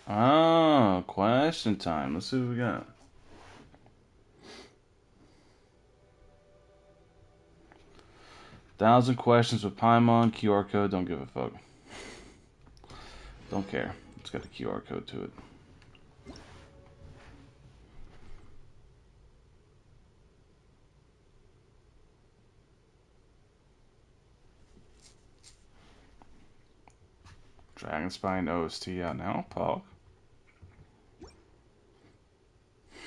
Oh, question time. Let's see what we got. Thousand questions with Paimon, QR code, don't give a fuck. Don't care. It's got a QR code to it. Dragon Spine OST out now, Paul.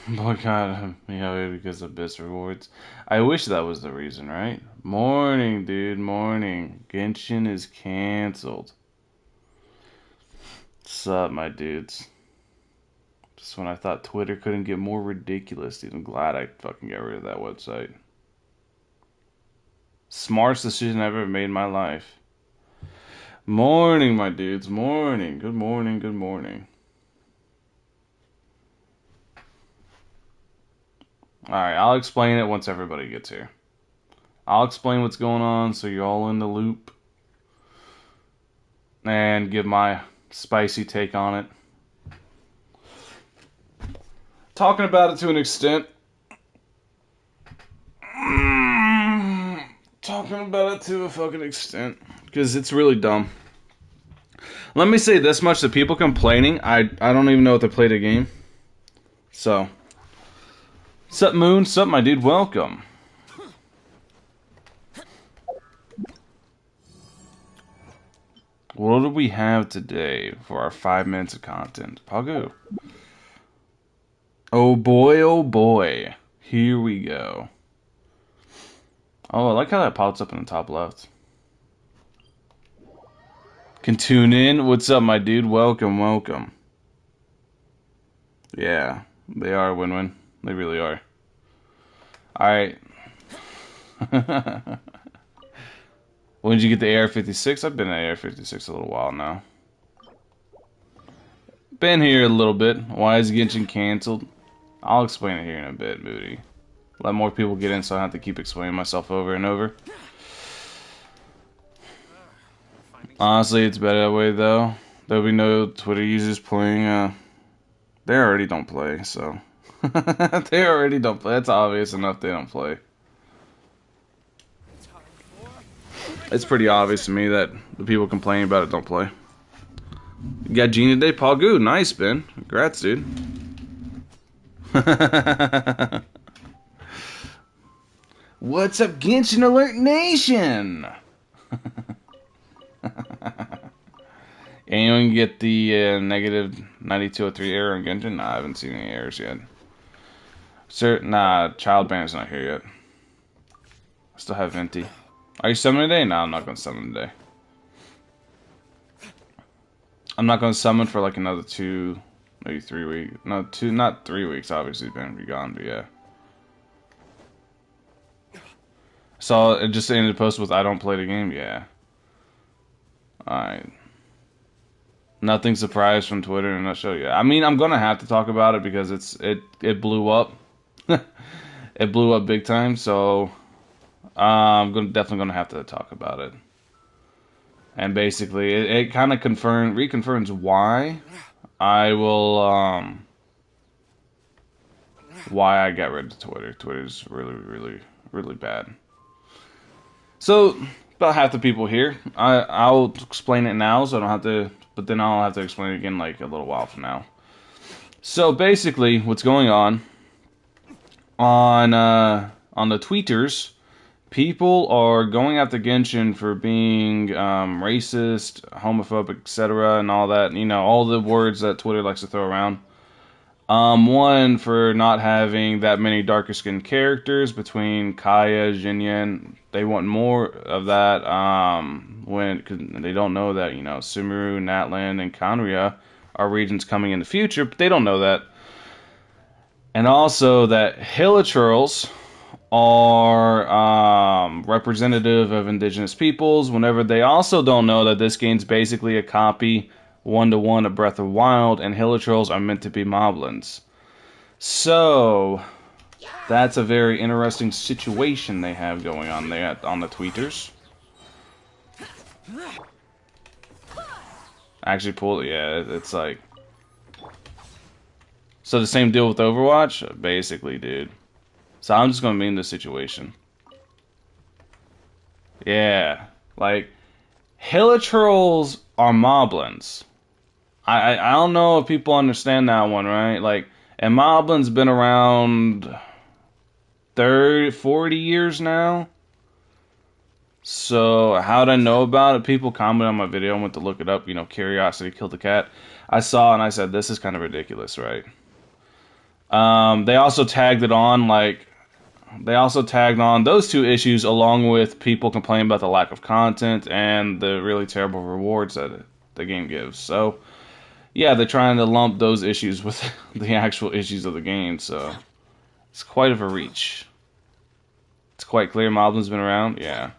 Boycott me because of Abyss rewards. I wish that was the reason, right? Morning, dude, morning. Genshin is cancelled. What's up, my dudes? Just when I thought Twitter couldn't get more ridiculous, dude, I'm glad I fucking got rid of that website. Smartest decision I've ever made in my life. Morning, my dudes, morning. Good morning, good morning. Alright, I'll explain it once everybody gets here. I'll explain what's going on so you're all in the loop. And give my spicy take on it. Talking about it to an extent. Talking about it to a fucking extent. Because it's really dumb. Let me say this much, the people complaining, I don't even know if they played a game. So. Sup, Moon? Sup, my dude? Welcome. What do we have today for our 5 minutes of content? Pagu. Oh boy, oh boy. Here we go. Oh, I like how that pops up in the top left. Can tune in. What's up, my dude? Welcome, welcome. Yeah, they are win-win. They really are. Alright. When did you get the AR56? I've been at AR56 a little while now. Been here a little bit. Why is Genshin canceled? I'll explain it here in a bit, Moody. Let more people get in so I don't have to keep explaining myself over and over. Honestly, it's better that way, though. There'll be no Twitter users playing. They already don't play, so. They already don't play. That's obvious enough they don't play. It's pretty obvious to me that the people complaining about it don't play. You got Gene today? Paul Good. Nice, Ben. Congrats, dude. What's up, Genshin Alert Nation? Anyone get the negative 9203 error on Genshin? Nah, I haven't seen any errors yet. Sir, nah, Child Banner's not here yet. I still have Venti. Are you summoning today? No, I'm not going to summon today. I'm not going to summon for like another 2, maybe 3 weeks. No, 2, not 3 weeks, obviously, Ben will be gone, but yeah. So it just ended the post with I don't play the game? Yeah. Alright. Nothing surprised from Twitter in a nutshell. Yeah. I mean, I'm going to have to talk about it because it blew up. It blew up big time, so I'm definitely going to have to talk about it. And basically, it kind of reconfirms why I will, why I got rid of Twitter. Twitter's really, really, really bad. So, about half the people here, I'll explain it now, so I don't have to, but then I'll have to explain it again like a little while from now. So basically, what's going on the tweeters, people are going after Genshin for being racist, homophobic, etc., and all that. You know, all the words that Twitter likes to throw around. One, for not having that many darker skinned characters between Kaya, Jinyan. They want more of that, cause they don't know that, you know, Sumeru, Natlan, and Kanria are regions coming in the future, but they don't know that. And also that Hilichurls are representative of indigenous peoples, whenever they also don't know that this game's basically a copy 1-to-1 of Breath of Wild, and Hilichurls are meant to be moblins. So, that's a very interesting situation they have going on there on the tweeters. Actually, yeah, it's like, So the same deal with Overwatch? Basically, dude. So I'm just gonna meme this situation. Yeah. Like, Hilichurls are moblins. I don't know if people understand that one, right? Like, and moblins been around 30, 40 years now. So how'd I know about it? People commented on my video. I went to look it up. You know, curiosity killed the cat. I saw and I said, this is kind of ridiculous, right? They also tagged it on, like, they also tagged on those two issues along with people complaining about the lack of content and the really terrible rewards that the game gives. So, yeah, they're trying to lump those issues with the actual issues of the game, so it's quite of a reach. It's quite clear Moblin's been around, yeah.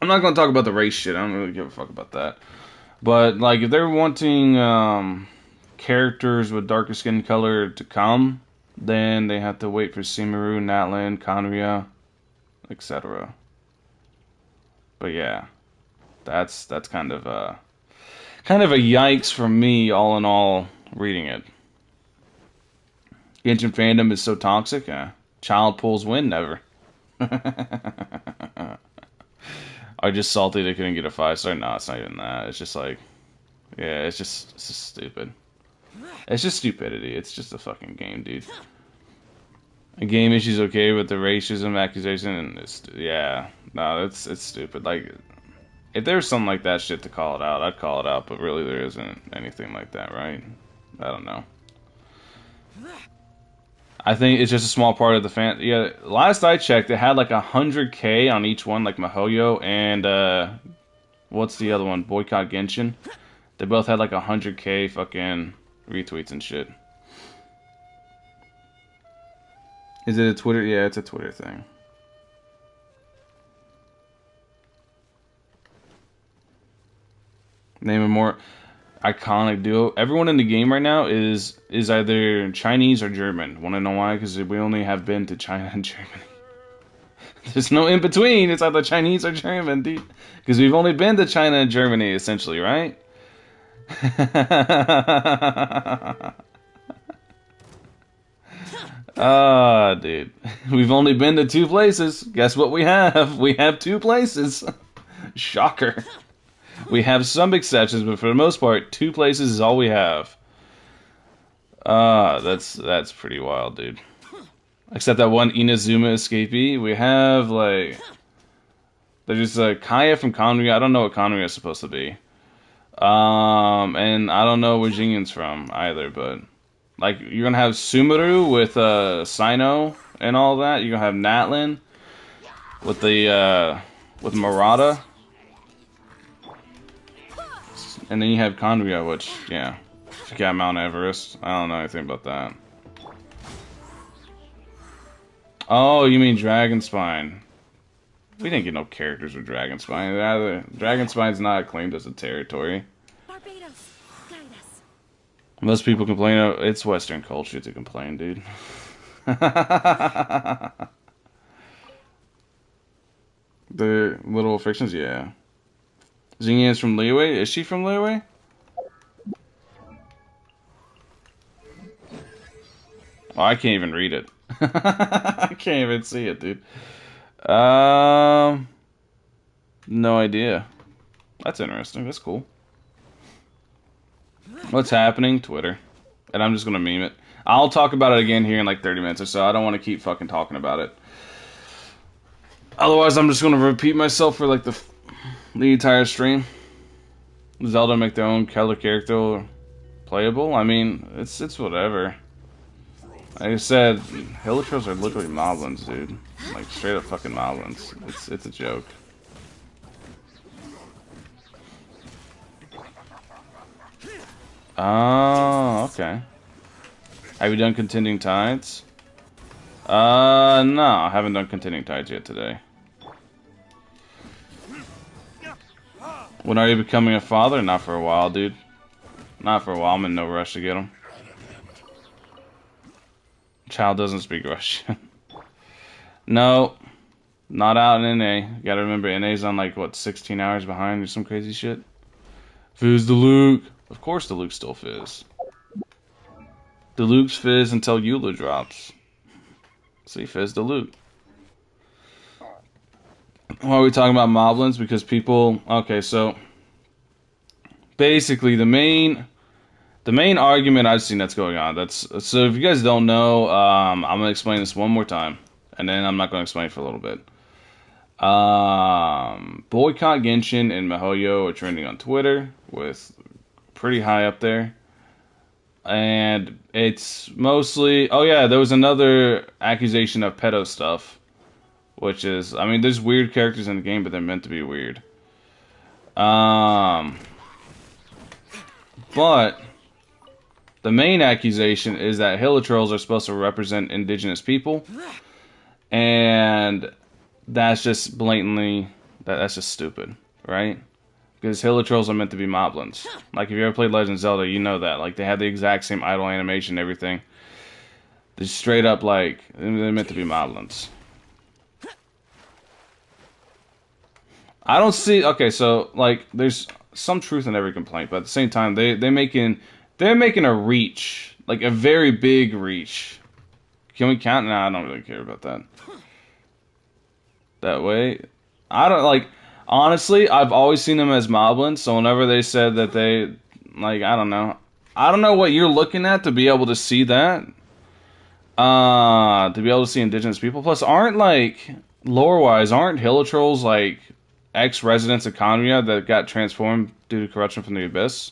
I'm not going to talk about the race shit, I don't really give a fuck about that. But, like, if they're wanting characters with darker skin color to come, then they have to wait for Simaru, Natlan, Conria, etc. But yeah, that's kind of a yikes for me, all in all, reading it. Genshin fandom is so toxic. Child pulls win, never. I just salty they couldn't get a 5-star. No, it's not even that. It's just like, yeah, it's just stupid. It's just stupidity. It's just a fucking game, dude. A game issue's okay, but the racism accusation, and yeah, no, it's stupid. Like, if there's something like that shit to call it out, I'd call it out, but really there isn't anything like that, right? I don't know. I think it's just a small part of the fan. Yeah, last I checked, it had like 100K on each one, like Mihoyo and what's the other one? Boycott Genshin. They both had like 100K fucking retweets and shit. Is it a Twitter? Yeah, it's a Twitter thing. Name a more iconic duo. Everyone in the game right now is either Chinese or German. Want to know why? Because we only have been to China and Germany. There's no in between. It's either Chinese or German, dude. Because we've only been to China and Germany, essentially, right? Ah, dude. We've only been to 2 places. Guess what we have? We have 2 places. Shocker. We have some exceptions, but for the most part, 2 places is all we have. That's pretty wild, dude. Except that one Inazuma escapee. We have, like... There's Kaya from Conria. I don't know what Conria is supposed to be. And I don't know where Jingen's from, either, but... Like, you're gonna have Sumeru with, Sino and all that. You're gonna have Natlan with the, with Murata. And then you have Conria, which, yeah. You got Mount Everest. I don't know anything about that. Oh, you mean Dragonspine. We didn't get no characters with Dragonspine. Dragonspine's not claimed as a territory. Most people complain, it's Western culture to complain, dude. The little fictions, yeah. Xingyan's from Liyue? Is she from Liyue? Oh, I can't even read it. I can't even see it, dude. No idea. That's interesting. That's cool. What's happening? Twitter. And I'm just gonna meme it. I'll talk about it again here in like 30 minutes or so. I don't want to keep fucking talking about it. Otherwise, I'm just gonna repeat myself for like the entire stream. Zelda make their own color character playable. I mean, it's whatever. Like I said, Hilichurls are literally moblins, dude. Like straight up fucking moblins. It's a joke. Oh, okay. Have you done Contending Tides? No, I haven't done Contending Tides yet today. When are you becoming a father? Not for a while, dude. Not for a while. I'm in no rush to get him. Child doesn't speak Russian. No. Not out in NA. You gotta remember, NA's on like, what, 16 hours behind or some crazy shit? Who's the Luke? Of course the Luke still fizz. The Luke's fizz until Eula drops. See, fizz the Luke. Why are we talking about moblins? Because people... Okay, so... Basically, the main argument I've seen that's going on... So if you guys don't know, I'm going to explain this one more time. And then I'm not going to explain it for a little bit. Boycott Genshin and MiHoYo are trending on Twitter with pretty high up there. And it's mostly... Oh yeah, there was another accusation of pedo stuff. Which is... I mean, there's weird characters in the game, but they're meant to be weird. But... The main accusation is that hilichurls are supposed to represent indigenous people. And... That's just blatantly... That's just stupid, right? Because hilichurls are meant to be moblins. Like, if you ever played Legend of Zelda, you know that. Like, they have the exact same idle animation and everything. They're straight up, like, they're meant to be moblins. I don't see... Okay, so, like, there's some truth in every complaint, but at the same time, they're making a reach. Like, a very big reach. Can we count? Nah, I don't really care about that. That way... I don't, like... Honestly, I've always seen them as moblins, so whenever they said that they... Like, I don't know. I don't know what you're looking at to be able to see that. To be able to see indigenous people. Plus, aren't, like... Lore-wise, aren't hilichurls, like... ex-residents of Conria that got transformed due to corruption from the Abyss?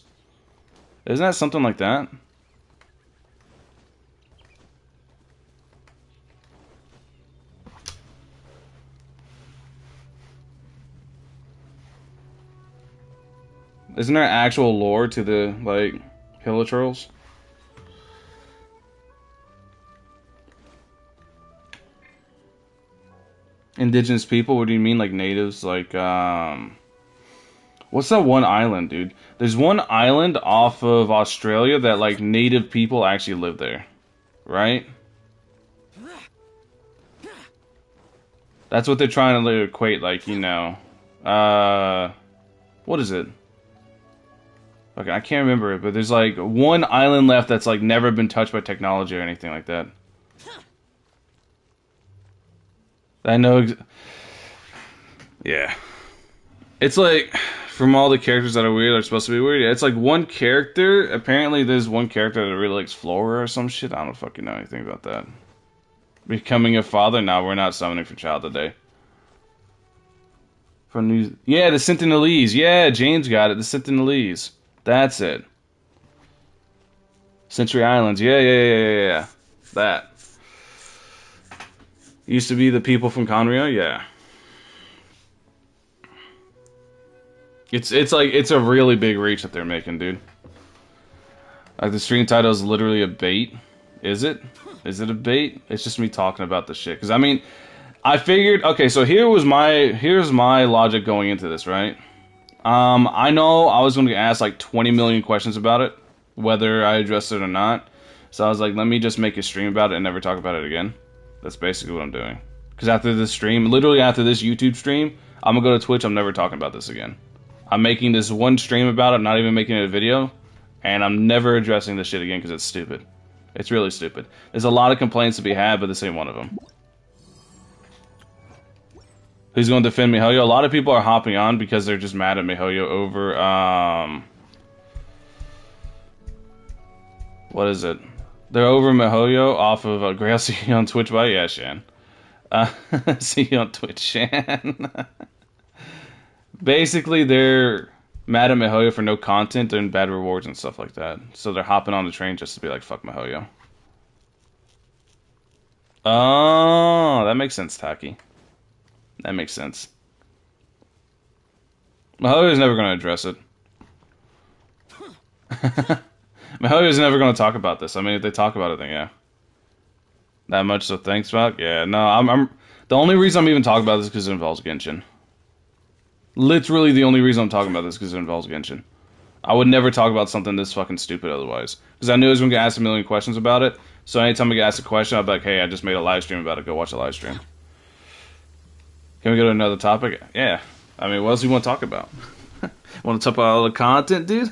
Isn't that something like that? Isn't there actual lore to the, like, hilichurls? Indigenous people? What do you mean, like, natives? Like, what's that one island, dude? There's one island off of Australia that, like, native people actually live there. Right? That's what they're trying to equate, like, you know. What is it? Okay, I can't remember it, but there's, like, one island left that's, like, never been touched by technology or anything like that. I know... Yeah. It's, like, from all the characters that are weird, they're supposed to be weird. Yeah, it's, like, one character... Apparently, there's one character that really likes Flora or some shit. I don't fucking know anything about that. Becoming a father? No, we're not summoning for child today. From New... Yeah, the Sentinelese. Yeah, James got it. The Sentinelese. That's it. Century Islands. Yeah. That. Used to be the people from Conria? Yeah. It's like, it's a really big reach that they're making, dude. Like, the stream title is literally a bait. Is it? Is it a bait? It's just me talking about the shit. Because, I mean, I figured... Okay, so here's my logic going into this, right? I know I was going to ask like 20 million questions about it, whether I addressed it or not. So I was like, let me just make a stream about it and never talk about it again. That's basically what I'm doing. Because after this stream, literally after this YouTube stream, I'm going to go to Twitch, I'm never talking about this again. I'm making this one stream about it, not even making it a video, and I'm never addressing this shit again because it's stupid. It's really stupid. There's a lot of complaints to be had, but this ain't one of them. Who's going to defend MiHoYo? A lot of people are hopping on because they're just mad at MiHoYo over, what is it? They're over MiHoYo off of, Grail, see you on Twitch, by? Yeah, Shan. See you on Twitch, Shan. Basically, they're mad at MiHoYo for no content and bad rewards and stuff like that. So they're hopping on the train just to be like, fuck MiHoYo. Oh, that makes sense, Taki. That makes sense. MiHoYo's never going to address it. MiHoYo's never going to talk about this. I mean, if they talk about it, then yeah. That much, so thanks, Fuck. Yeah, no, I'm... The only reason I'm even talking about this is because it involves Genshin. Literally the only reason I'm talking about this is because it involves Genshin. I would never talk about something this fucking stupid otherwise. Because I knew I was going to get asked a million questions about it. So anytime I get asked a question, I'll be like, hey, I just made a live stream about it. Go watch a live stream. Can we go to another topic? Yeah. I mean, what else do you want to talk about? Want to talk about all the content, dude?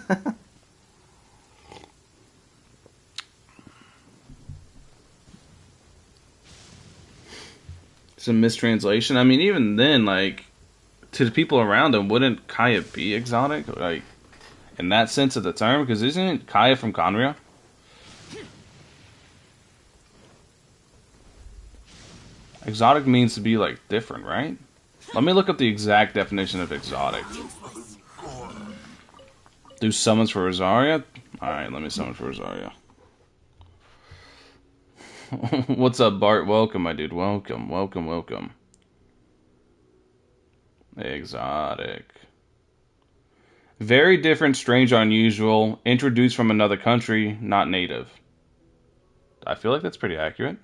It's a mistranslation. I mean, even then, like, to the people around him, wouldn't Kaya be exotic? Like, in that sense of the term? Because isn't Kaya from Conria? Exotic means to be, like, different, right? Let me look up the exact definition of exotic. Do summons for Rosaria? Alright, let me summon for Rosaria. What's up, Bart? Welcome, my dude. Welcome, welcome, welcome. Exotic. Very different, strange, unusual. Introduced from another country, not native. I feel like that's pretty accurate.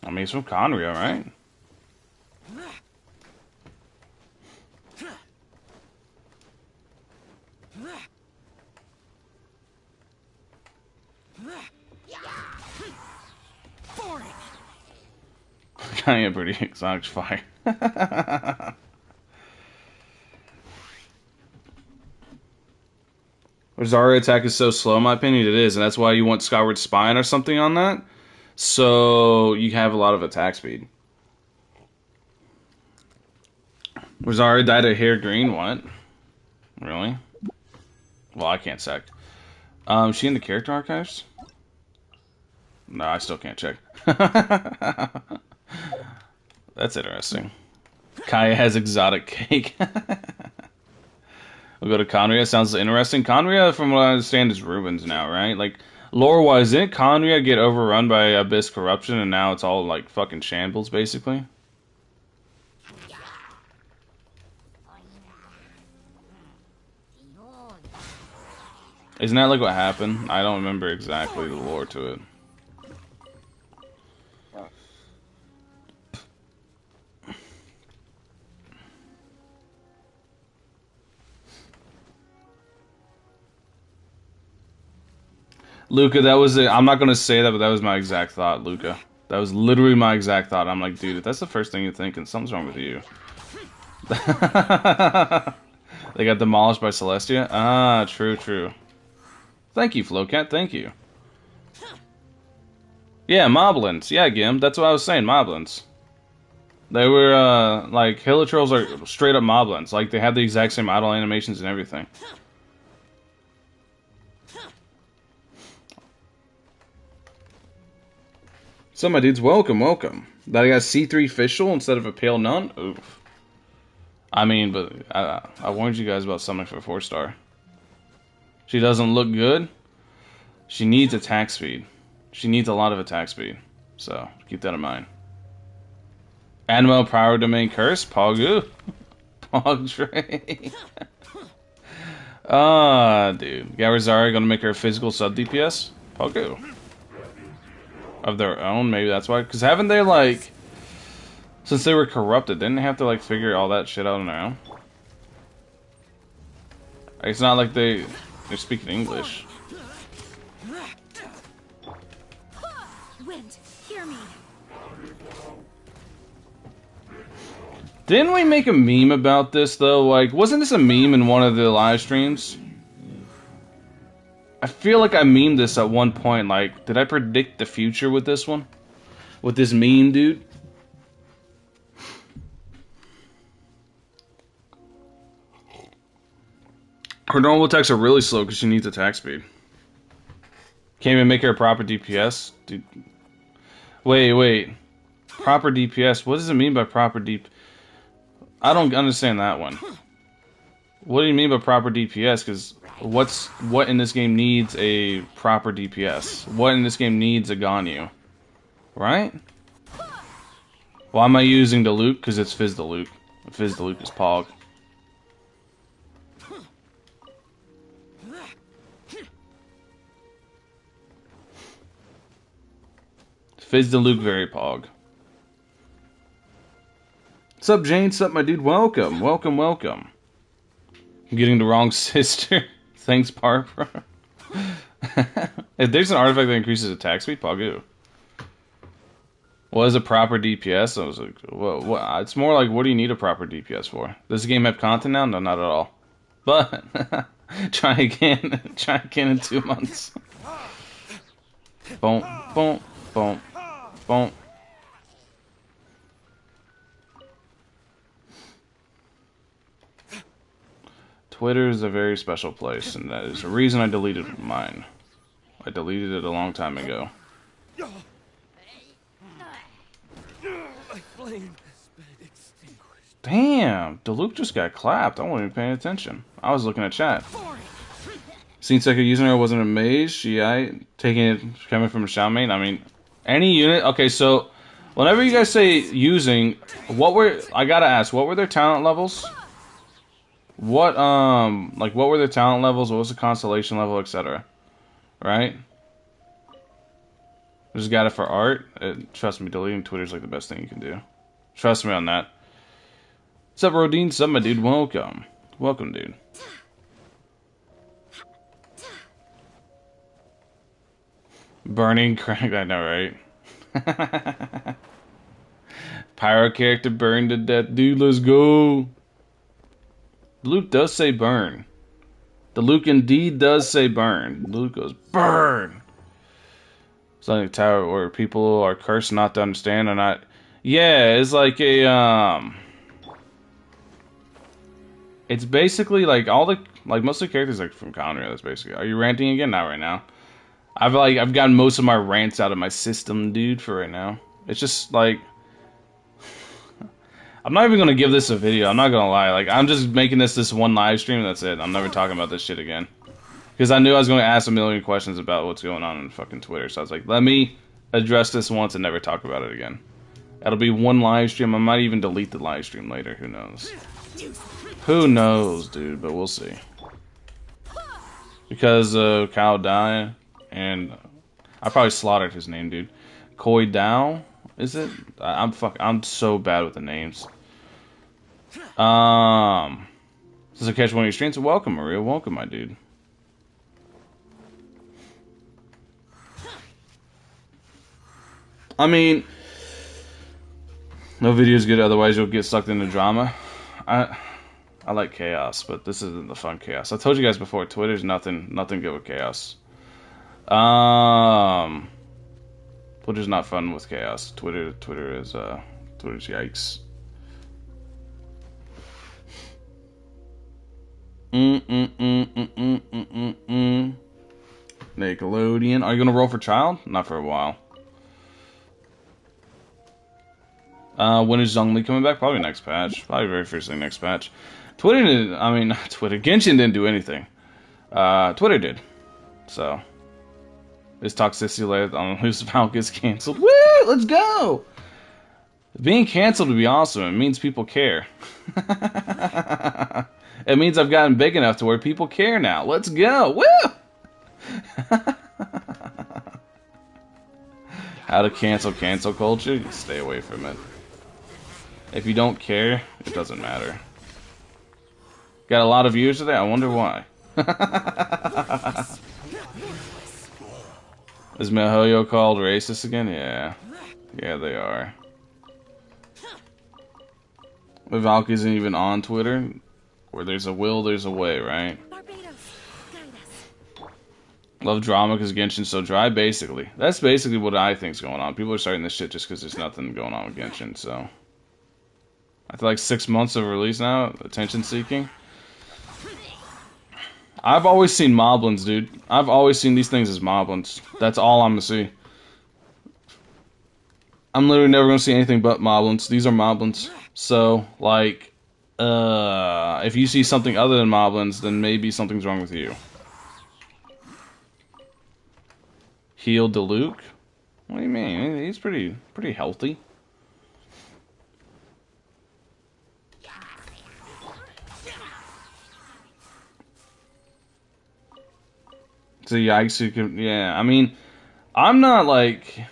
I mean, it's from Conria, right? Kind of pretty exotic fire. Rosario attack is so slow, in my opinion. It is, and that's why you want Skyward Spine or something on that. So you have a lot of attack speed. Rosario dyed her hair green. What? Really? Well, I can't sec. She in the character archives? No, I still can't check. That's interesting. Kaya has exotic cake. We'll go to Conria. Sounds interesting. Conria, from what I understand, is ruins now, right? Like, lore-wise, didn't Conria get overrun by Abyss corruption, and now it's all, like, fucking shambles, basically? Isn't that, like, what happened? I don't remember exactly the lore to it. Luca, that was it. I'm not gonna say that, but that was my exact thought, Luca. That was literally my exact thought. I'm like, dude, if that's the first thing you're thinking, something's wrong with you. They got demolished by Celestia? Ah, true, true. Thank you, Flowcat, thank you. Yeah, moblins. Yeah, Gim, that's what I was saying, moblins. They were, like, Hilitrolls are straight up moblins. Like, they have the exact same idle animations and everything. So, my dudes, welcome, welcome. That I got C3 Fischl instead of a Pale Nun? Oof. I mean, but I warned you guys about summoning for 4-star. She doesn't look good. She needs attack speed. She needs a lot of attack speed. So, keep that in mind. Animo Power Domain Curse? Pogu? Pogdre. Ah, dude. Garizari gonna make her a physical sub DPS? Pogu. Of their own, maybe that's why. Because haven't they, like, since they were corrupted, didn't they have to, like, figure all that shit out on their own? It's not like they're speaking English. Wind, hear me. Didn't we make a meme about this, though? Like, wasn't this a meme in one of the live streams? I feel like I memed this at one point. Like, did I predict the future with this one? With this meme, dude? Her normal attacks are really slow because she needs attack speed. Can't even make her a proper DPS? Dude. Wait. Proper DPS? What does it mean by proper DPS? I don't understand that one. What do you mean by proper DPS? Because what in this game needs a proper DPS? What in this game needs a Ganyu? Right? Why am I using Diluc? Because it's Fizz Diluc. Fizz Diluc is Pog. Fizz Diluc very Pog. What's up, Jane? What's up, my dude? Welcome. Welcome. I'm getting the wrong sister. Thanks, Barbara. If there's an artifact that increases attack speed, Pagu. What is a proper DPS? I was like, what? It's more like, what do you need a proper DPS for? Does the game have content now? No, not at all. But Try again. Try again in 2 months. Boom, boom, boom, boom. Twitter is a very special place, and that is the reason I deleted mine. I deleted it a long time ago. Damn, Diluc just got clapped. I wasn't even paying attention. I was looking at chat. Seems like a user wasn't amazed. Taking it coming from a Xiao main. I mean, any unit. Okay, so whenever you guys say using, I gotta ask, what were their talent levels? What were their talent levels? What was the constellation level, etc. Right? Just got it for art. Trust me, deleting Twitter's like the best thing you can do. Trust me on that. What's up, Rodine? What's up, my dude? Welcome. Welcome, dude. Burning crack, I know, right? Pyro character burned to death. Dude, let's go. Luke does say burn. The Luke indeed does say burn. Luke goes, burn! It's like a tower where people are cursed not to understand or not. Yeah, it's like a, it's basically like most of the characters like from Conra, that's basically. Are you ranting again? Not right now. I've gotten most of my rants out of my system, dude, for right now. It's just like, I'm not even gonna give this a video, I'm not gonna lie. Like, I'm just making this one live stream and that's it. I'm never talking about this shit again. Because I knew I was gonna ask a million questions about what's going on fucking Twitter, so I was like, let me address this once and never talk about it again. It'll be one live stream, I might even delete the live stream later, who knows. Who knows, dude, but we'll see. Because Kyle Dai, and I probably slaughtered his name, dude. Koi Dao, is it? I'm so bad with the names. Does it catch one of your streams? Welcome, Maria. Welcome, my dude. I mean, no video is good, otherwise you'll get sucked into drama. I like chaos, but this isn't the fun chaos. I told you guys before, Twitter's nothing good with chaos. Twitter's not fun with chaos. Twitter is Twitter's yikes. Nickelodeon. Are you gonna roll for child? Not for a while. When is Zhongli coming back? Probably next patch. Probably very first thing next patch. Genshin didn't do anything. Twitter did. So. Is toxicity later on whose account gets cancelled? Woo! Let's go! Being cancelled would be awesome. It means people care. It means I've gotten big enough to where people care now. Let's go! Woo! How to cancel culture? You stay away from it. If you don't care, it doesn't matter. Got a lot of viewers today? I wonder why. Is Mihoyo called racist again? Yeah. Yeah, they are. The Valk isn't even on Twitter. Where there's a will, there's a way, right? Love drama because Genshin's so dry, basically. That's basically what I think's going on. People are starting this shit just because there's nothing going on with Genshin, so. After like 6 months of release now, attention seeking. I've always seen moblins, dude. I've always seen these things as moblins. That's all I'm gonna see. I'm literally never gonna see anything but moblins. These are moblins. So, like, if you see something other than moblins, then maybe something's wrong with you. Heal Diluc? What do you mean? He's pretty healthy. So yikes, you can, yeah, I mean, I'm not like,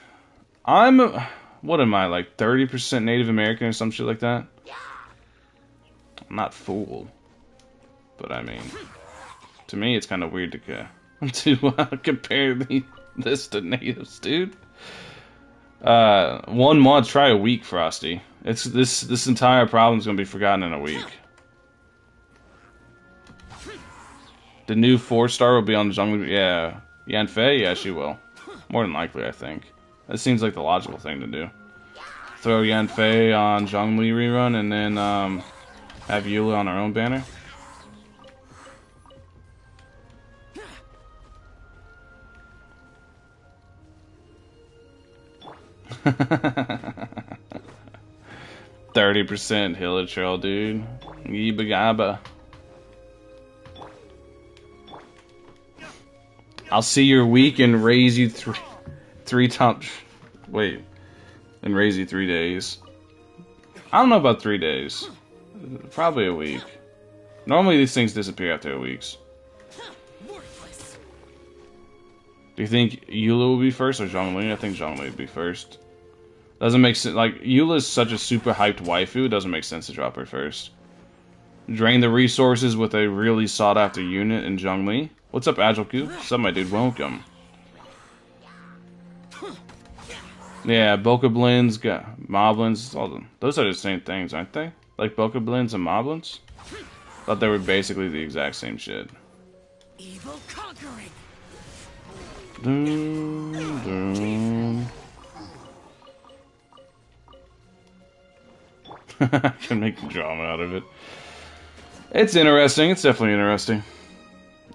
what am I, like 30% Native American or some shit like that? I'm not fooled. But I mean, to me it's kind of weird to compare this to natives, dude. 1 month, try a week, Frosty. It's this entire problem's gonna be forgotten in a week. The new 4-star will be on Zhongli. Yeah. Yanfei? Yeah, she will. More than likely, I think. That seems like the logical thing to do. Throw Yanfei on Zhongli rerun and then have Eula on her own banner. %30% Hilichurl, dude. Yiba Gaba. I'll see your week and raise you three times. Wait, and raise you 3 days. I don't know about 3 days. Probably a week. Normally these things disappear after a week. Do you think Eula will be first or Zhongli? I think Zhongli would be first. Doesn't make sense. Like, Eula's such a super hyped waifu, it doesn't make sense to drop her first. Drain the resources with a really sought after unit in Zhongli. What's up, Agilku? What's up, my dude? Welcome. Yeah, Bokoblins, moblins, all them. Those are the same things, aren't they? Like Bokoblins and moblins? Thought they were basically the exact same shit. Evil conquering. Dun, dun. I can make drama out of it. It's interesting. It's definitely interesting.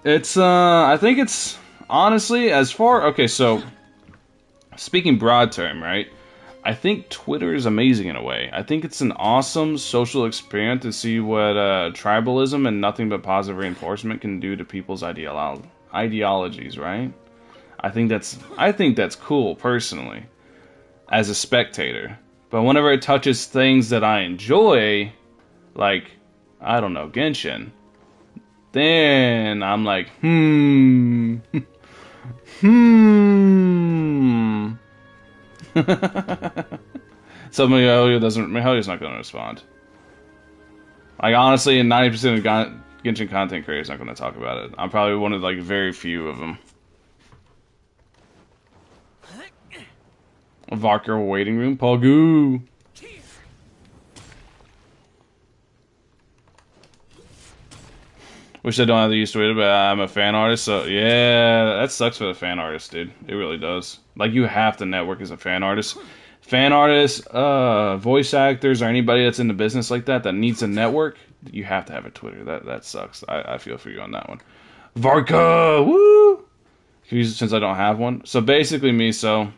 It's, I think it's, honestly, as far, okay, so, speaking broad term, right? I think Twitter is amazing in a way. I think it's an awesome social experiment to see what tribalism and nothing but positive reinforcement can do to people's ideologies, right? I think that's cool, personally, as a spectator. But whenever it touches things that I enjoy, like, I don't know, Genshin, then I'm like, So Mihoyo's not going to respond. Like, honestly, 90% of Genshin content creators not going to talk about it. I'm probably one of, like, very few of them. Varker waiting room, Pogu. Wish I don't have to use Twitter, but I'm a fan artist, so yeah, that sucks for the fan artist, dude. It really does. Like, you have to network as a fan artist. Fan artists, voice actors, or anybody that's in the business like that needs a network, you have to have a Twitter. That sucks. I feel for you on that one. Varka, woo! Since I don't have one, so basically me. So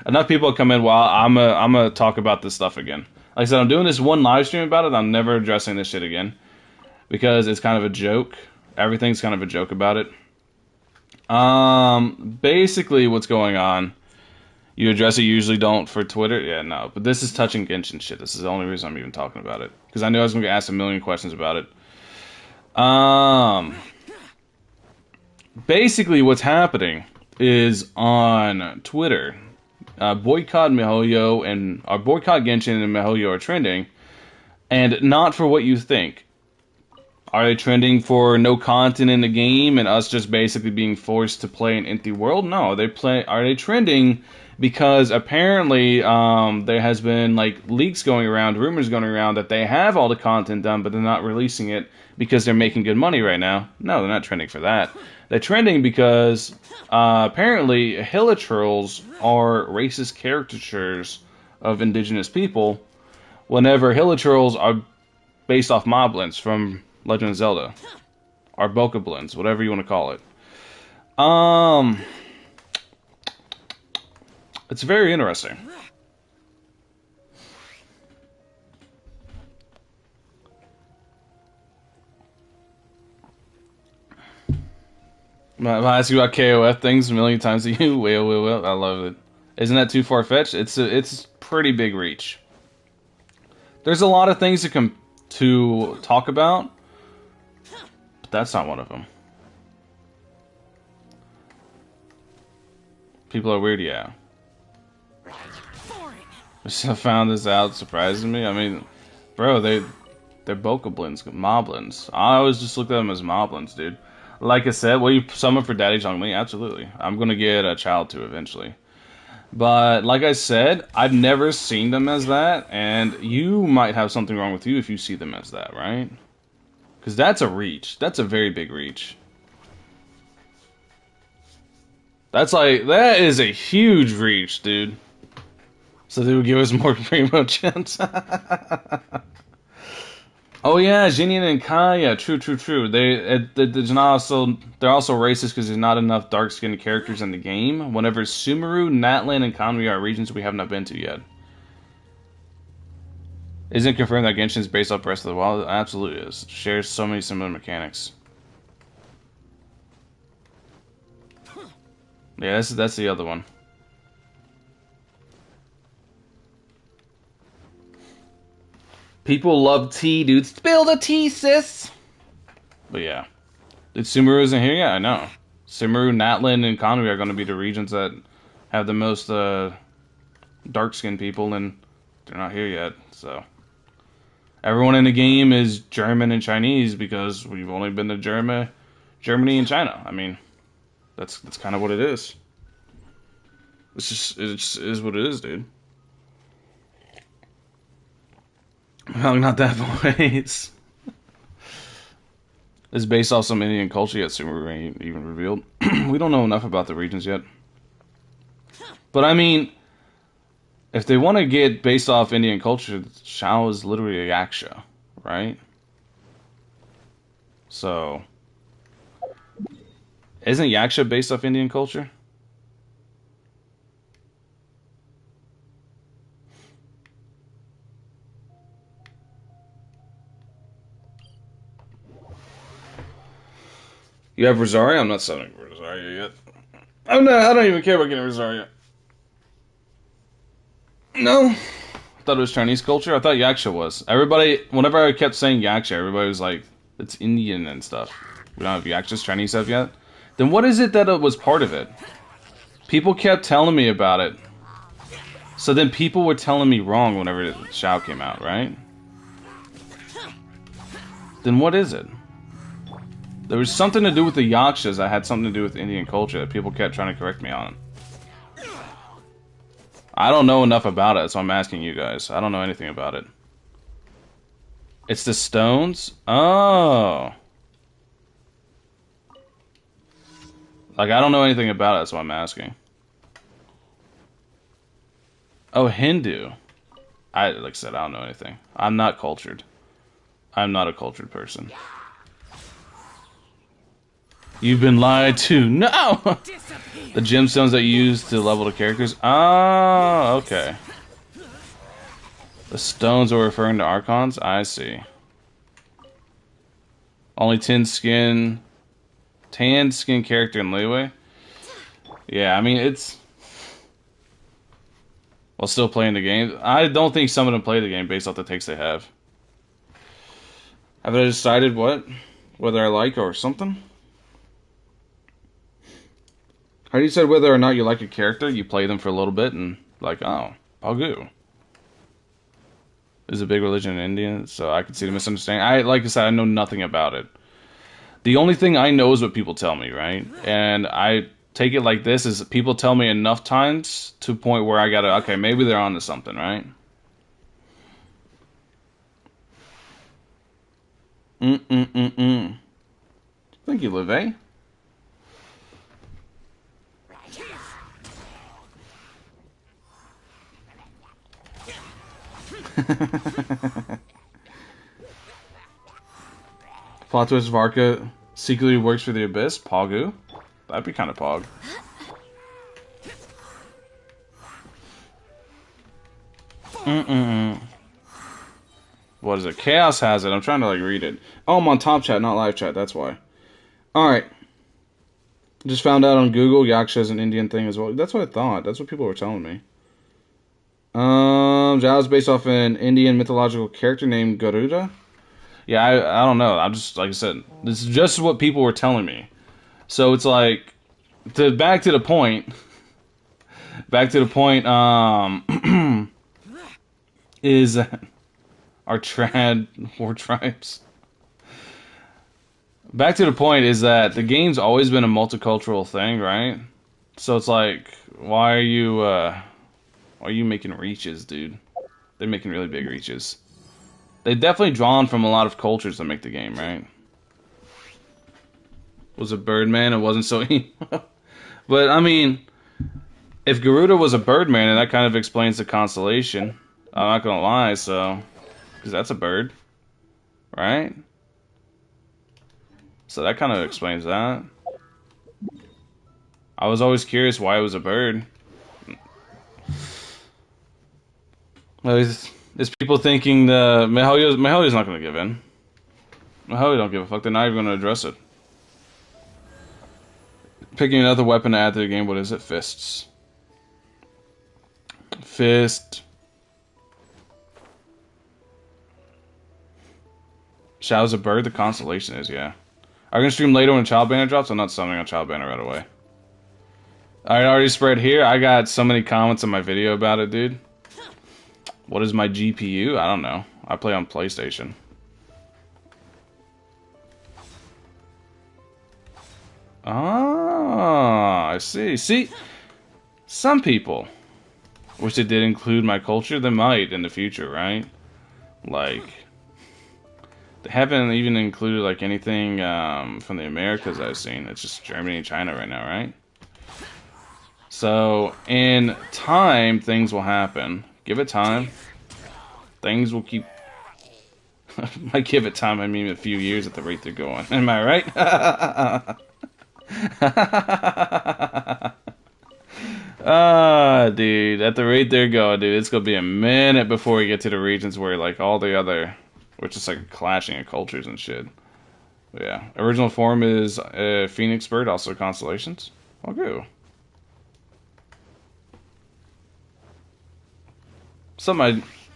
enough people come in. While I'm gonna talk about this stuff again. Like I said, I'm doing this one live stream about it. I'm never addressing this shit again. Because it's kind of a joke. Everything's kind of a joke about it. Basically what's going on, you address it, usually don't for Twitter. Yeah, no. But this is touching Genshin shit. This is the only reason I'm even talking about it. Because I knew I was going to get asked a million questions about it. Basically what's happening is on Twitter, boycott MiHoYo and boycott Genshin and MiHoYo are trending. And not for what you think. Are they trending for no content in the game and us just basically being forced to play an empty world? No, are they trending because apparently there has been like leaks going around, rumors going around that they have all the content done, but they're not releasing it because they're making good money right now? No, they're not trending for that. They're trending because apparently Hilichurls are racist caricatures of indigenous people whenever Hilichurls are based off moblins from Legend of Zelda, or Bokoblins, whatever you want to call it. It's very interesting. I ask you about KOF things a million times to you. Well, I love it. Isn't that too far-fetched? It's pretty big reach. There's a lot of things to talk about. That's not one of them. People are weird, yeah. I found this out, surprising me. I mean, bro, they're Bokoblins, moblins. I always just looked at them as moblins, dude. Like I said, will you summon for Daddy Zhongli? Absolutely. I'm gonna get a child too eventually. But like I said, I've never seen them as that, and you might have something wrong with you if you see them as that, right? Because that's a reach. That's a very big reach. That is a huge reach, dude. So they would give us more primo gems. Oh yeah, Jinian and Kaya. True. They're also racist because there's not enough dark-skinned characters in the game. Whenever Sumeru, Natlan, and Kanri are regions we have not been to yet. Isn't it confirmed that Genshin is based off Breath of the Wild? It absolutely is. It shares so many similar mechanics. Yeah, that's the other one. People love tea, dude. Spill the tea, sis! But yeah. Did Sumeru isn't here yet? I know. Sumeru, Natlan, and Kanri are going to be the regions that have the most dark-skinned people, and they're not here yet, so... Everyone in the game is German and Chinese because we've only been to Germany and China. I mean, that's kind of what it is. It just is what it is, dude. Well, not that voice. It's based off some Indian culture yet Sumeru ain't even revealed. We don't know enough about the regions yet. But I mean, if they want to get based off Indian culture, Shao is literally a yaksha, right? So, isn't yaksha based off Indian culture? You have Rosaria? I'm not selling Rosaria yet. I don't even care about getting Rosaria. No. I thought it was Chinese culture. I thought Yaksha was. Everybody, whenever I kept saying Yaksha, everybody was like, it's Indian and stuff. We don't have Yaksha's Chinese stuff yet. Then what is it that was part of it? People kept telling me about it. So then people were telling me wrong whenever Shao came out, right? Then what is it? There was something to do with the Yakshas that had something to do with Indian culture that people kept trying to correct me on. I don't know enough about it, so I'm asking you guys. I don't know anything about it. It's the stones? Oh. Like, I don't know anything about it, so I'm asking. Oh, Hindu. Like I said, I don't know anything. I'm not cultured. I'm not a cultured person. You've been lied to. No! The gemstones that you use to level the characters. Oh, okay. The stones are referring to Archons? I see. Only tanned skin character in Leeway? Yeah, I mean, it's... While still playing the game. I don't think some of them play the game based off the takes they have. Have I decided what? Whether I like or something? How do you decide whether or not you like a character? You play them for a little bit and like, oh, Pagu. Is a big religion in India, so I can see the misunderstanding. Like I said, I know nothing about it. The only thing I know is what people tell me, right? And I take it like this, is people tell me enough times to a point where I gotta, okay, maybe they're onto something, right? Thank you, Live. Plot twist: Varka secretly works for the Abyss. Pogu? That'd be kind of pog. What is it? Chaos has it. I'm trying to like read it. Oh, I'm on top chat, not live chat. That's why. Alright. Just found out on Google Yaksha is an Indian thing as well. That's what I thought. That's what people were telling me. Zhao is based off an Indian mythological character named Garuda. Yeah, I don't know. I'm just, like I said, this is just what people were telling me. So it's like, back to the point, is our trad war tribes. Back to the point is that the game's always been a multicultural thing, right? So it's like, why are you making reaches, dude? They're making really big reaches. They've definitely drawn from a lot of cultures to make the game, right? Was a Birdman, it wasn't so emo. But I mean, if Garuda was a Birdman, then that kind of explains the constellation. I'm not gonna lie, so because that's a bird, right? So that kind of explains that. I was always curious why it was a bird. Is people thinking the Mihoyo's not gonna give in. Mihoyo don't give a fuck. They're not even gonna address it. Picking another weapon to add to the game. What is it? Fists. Fist. Shadow's a bird. The constellation is, yeah. Are you gonna stream later when Child Banner drops? I'm not summoning on Child Banner right away. I already spread here. I got so many comments on my video about it, dude. What is my GPU? I don't know. I play on PlayStation. Ah, I see. See, some people wish they did include my culture. They might in the future, right? Like, they haven't even included like anything from the Americas I've seen. It's just Germany and China right now, right? So, in time, things will happen. Give it time. Things will keep... By give it time, I mean a few years at the rate they're going. Am I right? Ah, dude. At the rate they're going, dude, it's gonna be a minute before we get to the regions where, like, all the other... We're just, like, clashing of cultures and shit. But yeah. Original form is Phoenix Bird, also constellations. Okay.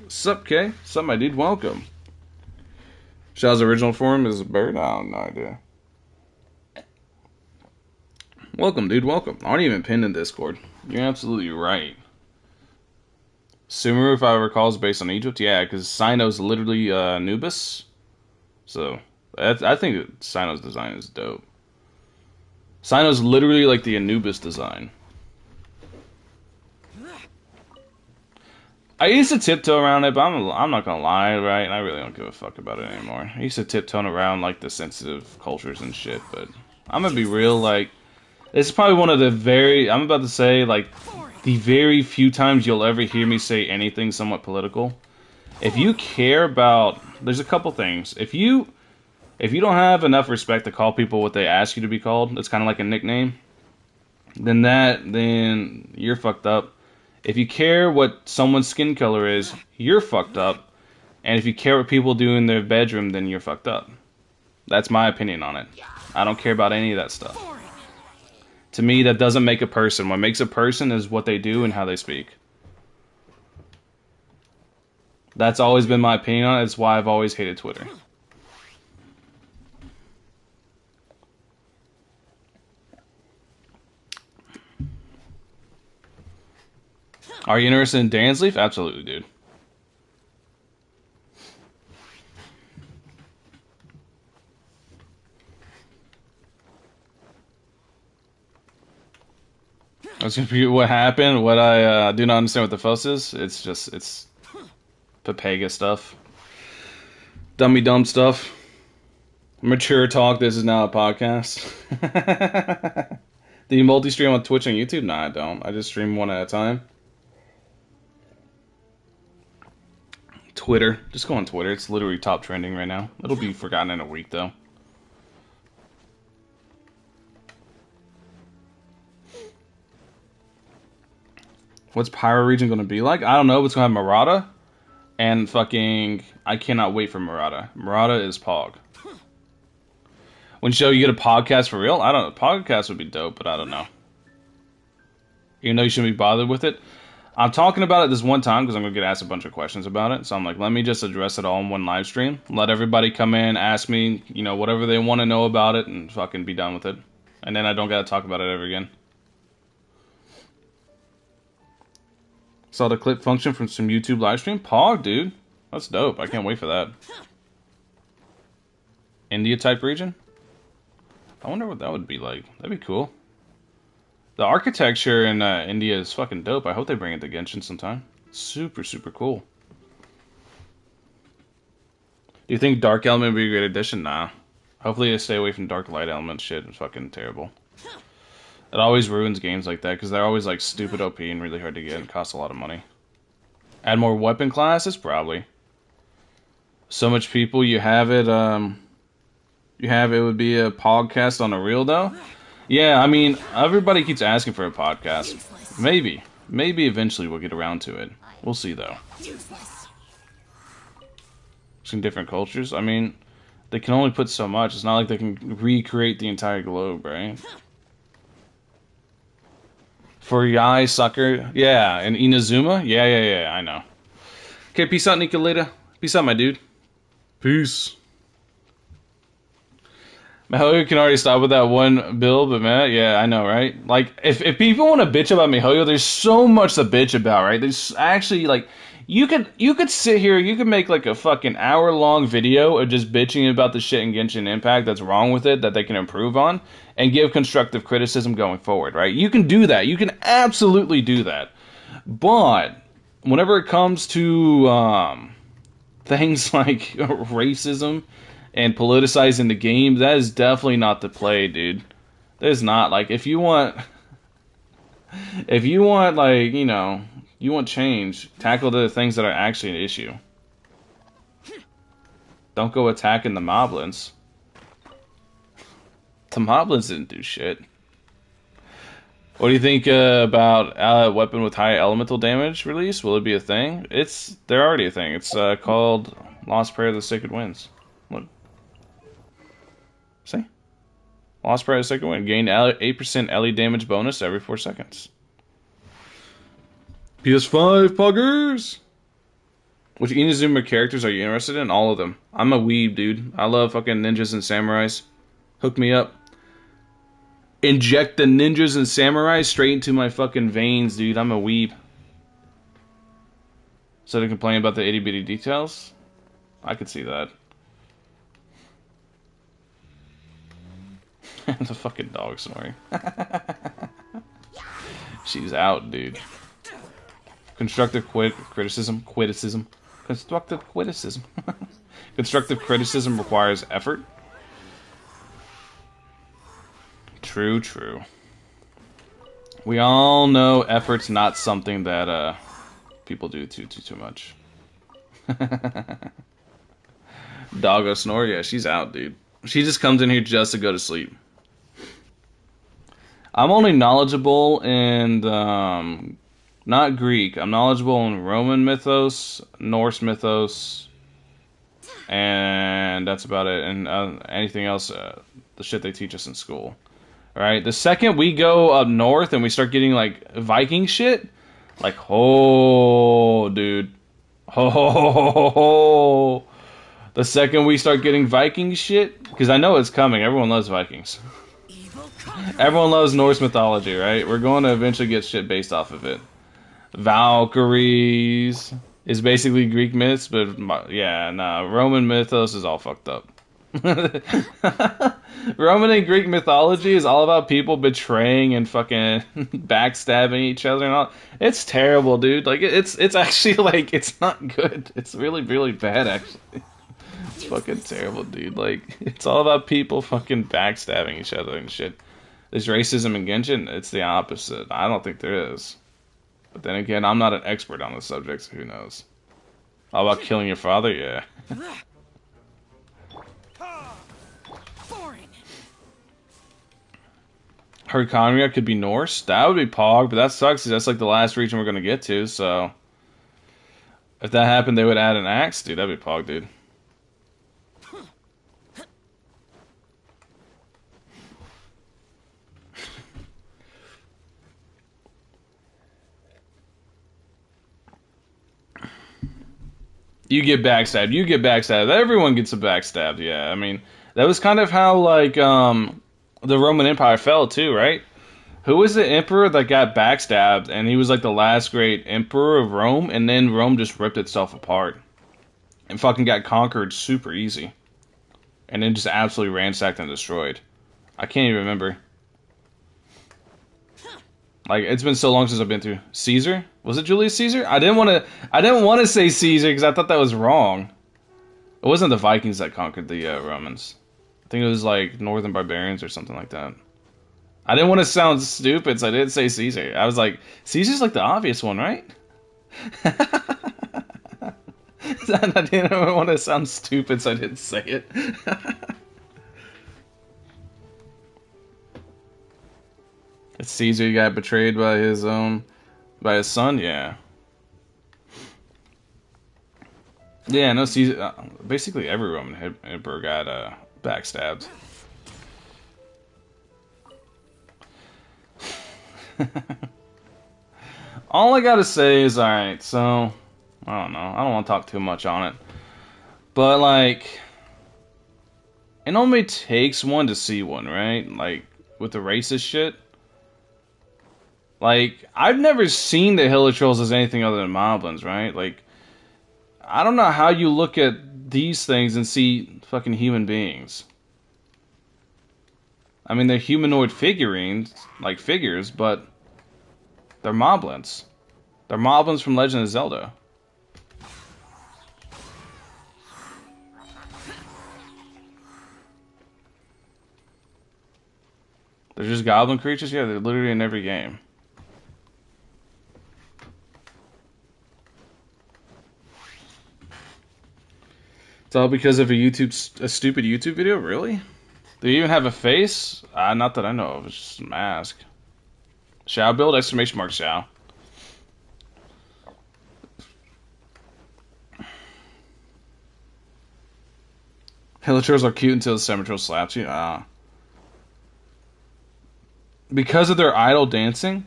Sup, K? Sup, my dude? Welcome. Shadow's original form is a bird? I have no idea. Welcome, dude. Welcome. I aren't even pinned in Discord. You're absolutely right. Sumeru, if I recall, is based on Egypt. Yeah, because Sino's literally Anubis. So, I think Sino's design is dope. Sino's literally like the Anubis design. I used to tiptoe around it, but I'm not gonna lie, right? I really don't give a fuck about it anymore. I used to tiptoe around like the sensitive cultures and shit, but I'm gonna be real, like, this is probably one of the I'm about to say, like, the very few times you'll ever hear me say anything somewhat political. If you care about, there's a couple things. If you don't have enough respect to call people what they ask you to be called, it's kind of like a nickname, then you're fucked up. If you care what someone's skin color is, you're fucked up. And if you care what people do in their bedroom, then you're fucked up. That's my opinion on it. I don't care about any of that stuff. To me, that doesn't make a person. What makes a person is what they do and how they speak. That's always been my opinion on it. It's why I've always hated Twitter. Are you interested in Dansleaf? Absolutely, dude. That's gonna be what happened. What I do not understand what the fuss is. It's Papega stuff. Dummy dumb stuff. Mature talk. This is now a podcast. Do you multi-stream on Twitch and YouTube? Nah, I don't. I just stream one at a time. Twitter. Just go on Twitter. It's literally top trending right now. It'll be forgotten in a week, though. What's Pyro Region going to be like? I don't know. It's going to have Murata. And fucking... I cannot wait for Murata. Murata is Pog. When show you get a podcast for real? I don't know. Podcast would be dope, but I don't know. Even though you shouldn't be bothered with it. I'm talking about it this one time because I'm going to get asked a bunch of questions about it. So I'm like, let me just address it all in one live stream. Let everybody come in, ask me, you know, whatever they want to know about it, and fucking be done with it. And then I don't got to talk about it ever again. Saw the clip function from some YouTube live stream. Pog, dude. That's dope. I can't wait for that. India type region? I wonder what that would be like. That'd be cool. The architecture in India is fucking dope. I hope they bring it to Genshin sometime. Super, super cool. Do you think Dark Element would be a great addition? Nah. Hopefully they stay away from Dark Light Element shit. It's fucking terrible. It always ruins games like that because they're always like stupid OP and really hard to get and cost a lot of money. Add more weapon classes, probably. So much people, you have it. It would be a podcast on a reel though. Yeah, I mean, everybody keeps asking for a podcast. Maybe eventually we'll get around to it. We'll see though. Some different cultures. I mean, they can only put so much. It's not like they can recreate the entire globe, right? For Yai Sucker, yeah, and Inazuma, yeah, I know. Okay, peace out, Nicolita. Peace out, my dude. Peace. MiHoYo can already stop with that one build, but man, yeah, I know, right? Like, if people want to bitch about MiHoYo, there's so much to bitch about, right? There's actually, like, you could sit here, you could make, like, a fucking hour-long video of just bitching about the shit in Genshin Impact that's wrong with it, that they can improve on, and give constructive criticism going forward, right? You can do that. You can absolutely do that. But, whenever it comes to, things like racism and politicizing the game, that is definitely not the play, dude. There's not. Like, if you want, like, you know, you want change, tackle the things that are actually an issue. Don't go attacking the moblins. The moblins didn't do shit. What do you think about weapon with high elemental damage release? Will it be a thing? They're already a thing. It's called Lost Prayer of the Sacred Winds. Look. See? Lost Prayer of the Sacred Wind. Gain 8% LE damage bonus every 4 seconds. PS5 puggers! Which Inazuma characters are you interested in? All of them. I'm a weeb, dude. I love fucking ninjas and samurais. Hook me up. Inject the ninjas and samurais straight into my fucking veins, dude. I'm a weeb. So to complain about the itty bitty details? I could see that. The fucking dog snoring. She's out, dude. Constructive criticism. Constructive criticism. Constructive criticism requires effort. True. We all know effort's not something that people do too much. Doggo snore, yeah, she's out, dude. She just comes in here just to go to sleep. I'm only knowledgeable in not Greek. I'm knowledgeable in Roman mythos, Norse mythos, and that's about it. And anything else, the shit they teach us in school. All right. The second we go up north and we start getting like Viking shit, like dude, the second we start getting Viking shit, because I know it's coming. Everyone loves Vikings. Everyone loves Norse mythology, right? We're going to eventually get shit based off of it. Valkyries is basically Greek myths, but yeah, nah, Roman mythos is all fucked up. Roman and Greek mythology is all about people betraying and fucking backstabbing each other and all. It's terrible, dude. Like, it's actually, like, it's not good. It's really, really bad, actually. It's fucking terrible, dude. Like, it's all about people fucking backstabbing each other and shit. There's racism in Genshin. It's the opposite. I don't think there is. But then again, I'm not an expert on the subject, so who knows? All about killing your father? Yeah. Hyrcania could be Norse. That would be Pog, but that sucks because that's like the last region we're going to get to, so... If that happened, they would add an axe? Dude, that'd be Pog, dude. You get backstabbed. You get backstabbed. Everyone gets a backstabbed, yeah. I mean, that was kind of how, like, the Roman Empire fell, too, right? Who was the emperor that got backstabbed, and he was, like, the last great emperor of Rome, and then Rome just ripped itself apart. And fucking got conquered super easy. And then just absolutely ransacked and destroyed. I can't even remember. Like, it's been so long since I've been through. Caesar? Was it Julius Caesar? I didn't want to say Caesar because I thought that was wrong. It wasn't the Vikings that conquered the Romans. I think it was like northern barbarians or something like that. I didn't want to sound stupid, so I didn't say Caesar. I was like, Caesar's like the obvious one, right? I didn't want to sound stupid, so I didn't say it. It's Caesar. He got betrayed by his son. Yeah, yeah. No, Caesar. Basically, every Roman emperor got backstabbed. All I gotta say is, all right. So I don't know. I don't want to talk too much on it, but like, it only takes one to see one, right? Like with the racist shit. Like, I've never seen the Hilichurls as anything other than moblins, right? Like, I don't know how you look at these things and see fucking human beings. I mean, they're humanoid figurines, like figures, but they're moblins. They're moblins from Legend of Zelda. They're just goblin creatures? Yeah, they're literally in every game. It's all because of a stupid YouTube video? Really? Do you even have a face? Not that I know of. It's just a mask. Shao build? Exclamation mark Shao. Hilichurls are cute until the Semitroll slaps you. Because of their idle dancing?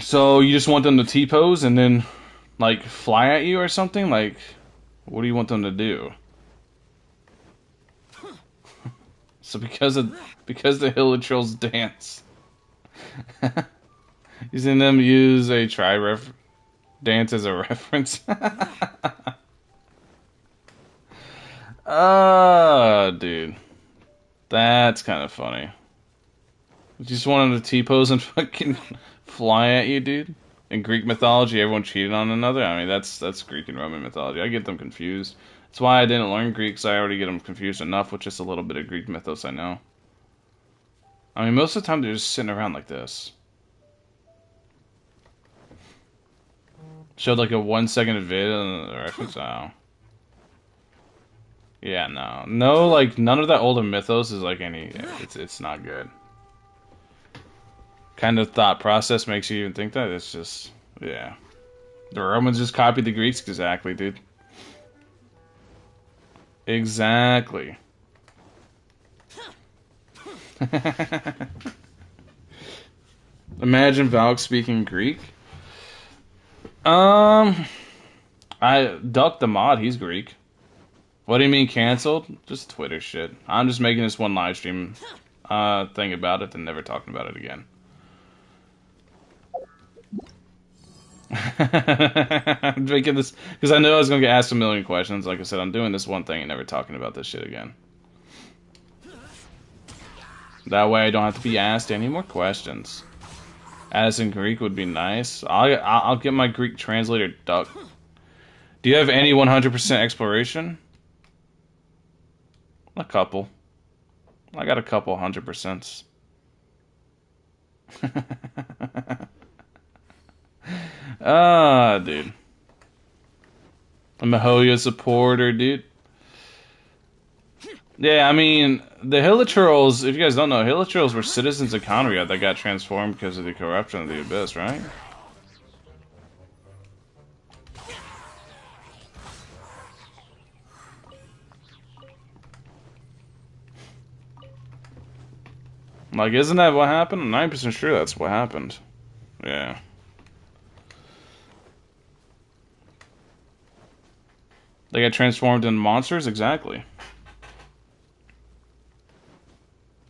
So you just want them to T-pose and then, like, fly at you or something? Like, what do you want them to do? So because the Hilichurls dance. Using them use a dance as a reference. Dude. That's kind of funny. You just want them to T-pose and fucking fly at you, dude? In Greek mythology, everyone cheated on another. I mean, that's Greek and Roman mythology. I get them confused. That's why I didn't learn Greek, because I already get them confused enough with just a little bit of Greek mythos I know. I mean, most of the time they're just sitting around like this. Showed like a 1 second vid and the reference. Oh. Yeah, no, like none of that older mythos is like any. It's not good. Kind of thought process makes you even think that. It's just, yeah. The Romans just copied the Greeks, exactly, dude. Exactly. Imagine Valk speaking Greek. I Duck the mod. He's Greek. What do you mean canceled? Just Twitter shit. I'm just making this one live stream thing about it and never talking about it again. I'm making this because I know I was gonna get asked a million questions. Like I said, I'm doing this one thing and never talking about this shit again. That way I don't have to be asked any more questions. As in Greek would be nice. I'll get my Greek translator Duck. Do you have any 100% exploration? A couple. I got a couple 100%. Dude. I'm a Hoya supporter, dude. Yeah, I mean, the Hilichurls, if you guys don't know, Hilichurls were citizens of Conria that got transformed because of the corruption of the Abyss, right? Like, isn't that what happened? I'm 90% sure that's what happened. Yeah. They got transformed into monsters? Exactly.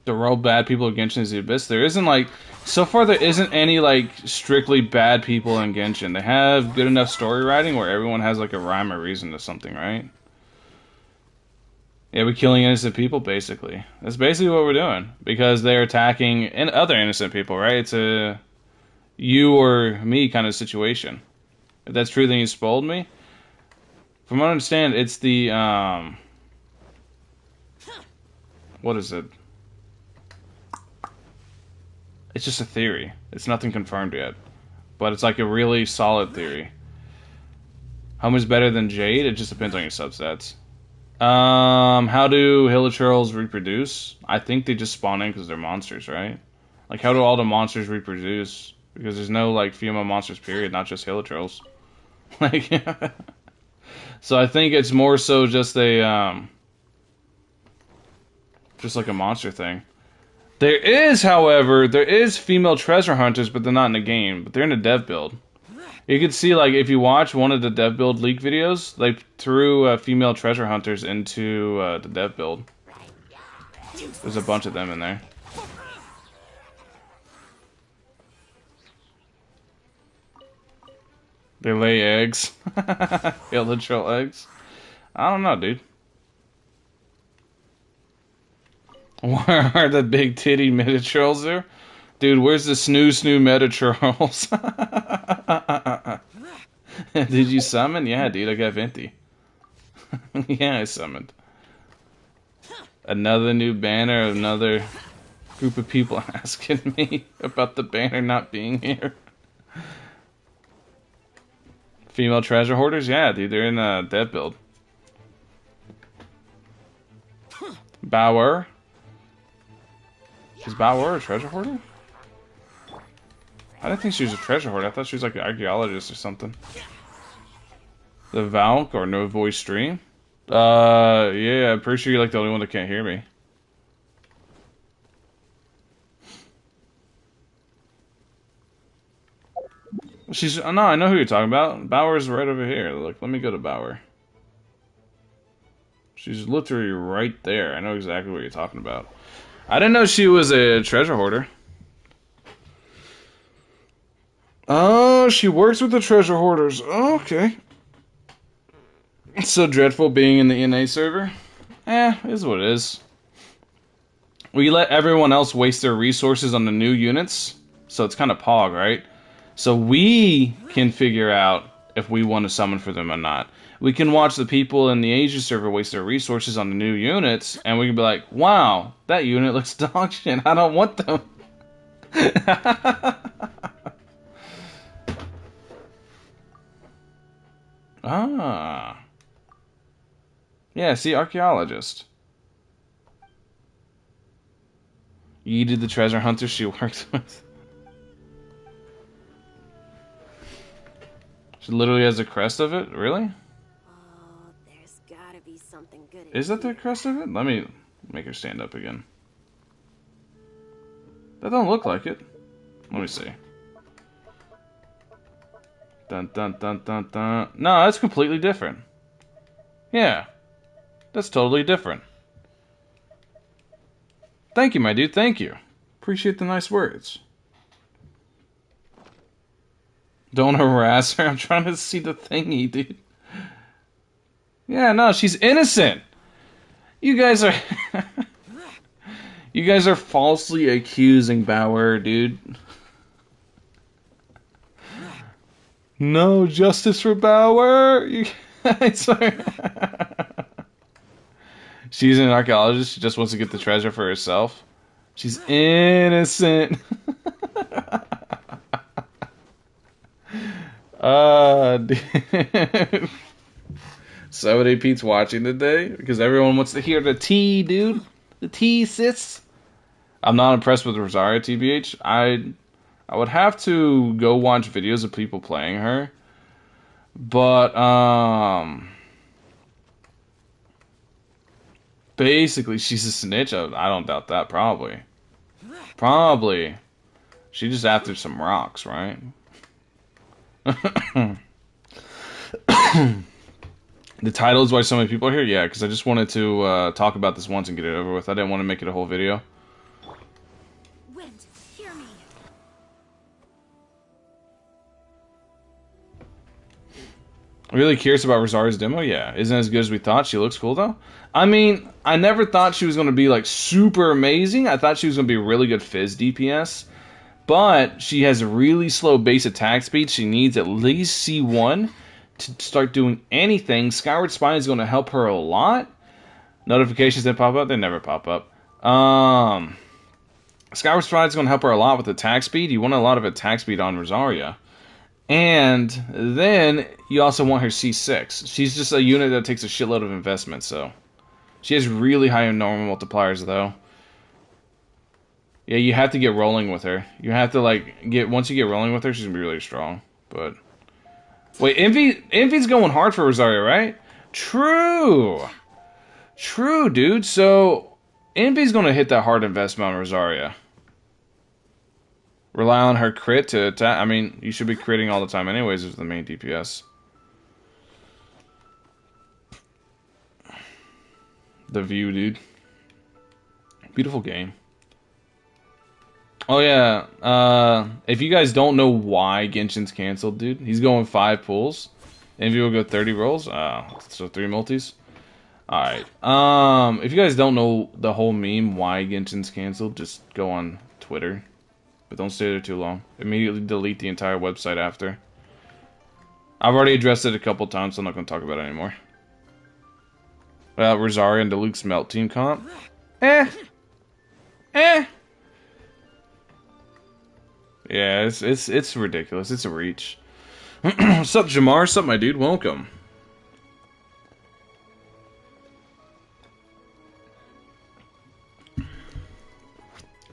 The real bad people of Genshin is the Abyss. There isn't, like... So far, there isn't any, like, strictly bad people in Genshin. They have good enough story writing where everyone has, like, a rhyme or reason to something, right? Yeah, we're killing innocent people, basically. That's basically what we're doing. Because they're attacking other innocent people, right? It's a you or me kind of situation. If that's true, then you spoiled me. From what I understand, it's the, what is it? It's just a theory. It's nothing confirmed yet. But it's like a really solid theory. How much better than Jade? It just depends on your substats. How do hilichurls reproduce? I think they just spawn in because they're monsters, right? Like, how do all the monsters reproduce? Because there's no, like, female monsters, period, not just hilichurls. Like, so I think it's more so just a, just like a monster thing. There is, however, female treasure hunters, but they're not in the game. But they're in the dev build. You can see, like, if you watch one of the dev build leak videos, they threw female treasure hunters into the dev build. There's a bunch of them in there. They lay eggs. Literal eggs. I don't know, dude. Where are the big titty meta-trolls there? Dude, where's the snoo meta-trolls? Did you summon? Yeah, dude, I got Venti. Yeah, I summoned. Another new banner, another group of people asking me about the banner not being here. Female treasure hoarders? Yeah, dude, they're in a dev build. Bauer? Is Bauer a treasure hoarder? I didn't think she was a treasure hoarder. I thought she was like an archaeologist or something. The Valk or No Voice Stream? Yeah, I'm pretty sure you're like the only one that can't hear me. No, I know who you're talking about. Bauer's right over here. Look, let me go to Bauer. She's literally right there. I know exactly what you're talking about. I didn't know she was a treasure hoarder. Oh, she works with the treasure hoarders. Oh, okay. It's so dreadful being in the NA server. Is what it is. We let everyone else waste their resources on the new units, so it's kind of pog, right? So we can figure out if we want to summon for them or not. We can watch the people in the Asia server waste their resources on the new units, and we can be like, wow, that unit looks dog shit. I don't want them. Ah. Yeah, see, archaeologist. You did the treasure hunter she worked with. She literally has the crest of it? Really? Oh, there's gotta be something good. Is that the crest of it? Let me make her stand up again. That don't look like it. Let me see. Dun dun dun dun dun. No, that's completely different. Yeah. That's totally different. Thank you, my dude. Thank you. Appreciate the nice words. Don't harass her. I'm trying to see the thingy, dude. Yeah, no, she's innocent. You guys are... You guys are falsely accusing Bauer, dude. No justice for Bauer. You guys are... She's an archaeologist. She just wants to get the treasure for herself. She's innocent. Dude. So many Pete's watching today because everyone wants to hear the tea, dude. The tea, sis. I'm not impressed with Rosaria, TBH. I would have to go watch videos of people playing her. But, basically, she's a snitch. I don't doubt that, probably. Probably. She just after some rocks, right? The title is why so many people are here? Yeah, because I just wanted to talk about this once and get it over with. I didn't want to make it a whole video. Wind, hear me. Really curious about Rosaria's demo? Yeah. Isn't as good as we thought. She looks cool, though. I mean, I never thought she was going to be, like, super amazing. I thought she was going to be a really good Fizz DPS. But she has really slow base attack speed. She needs at least C1 to start doing anything. Skyward Spine is going to help her a lot. Notifications that pop up, they never pop up. Skyward Stride is going to help her a lot with attack speed. You want a lot of attack speed on Rosaria. And then you also want her C6. She's just a unit that takes a shitload of investment, so. She has really high normal multipliers, though. Yeah, you have to get rolling with her. You have to, like, once you get rolling with her, she's going to be really strong. But. Wait, Envy's going hard for Rosaria, right? True! True, dude. So, Envy's going to hit that hard investment on Rosaria. Rely on her crit to attack. I mean, you should be critting all the time anyways as the main DPS. The view, dude. Beautiful game. Oh yeah, if you guys don't know why Genshin's canceled, dude, he's going 5 pulls. Envy will go 30 rolls. So 3 multis. Alright. If you guys don't know the whole meme why Genshin's canceled, just go on Twitter. But don't stay there too long. Immediately delete the entire website after. I've already addressed it a couple times, so I'm not going to talk about it anymore. Rosaria and Deluxe Melt Team comp. Yeah, it's ridiculous. It's a reach. What's up, Jamar? What's up, my dude? Welcome.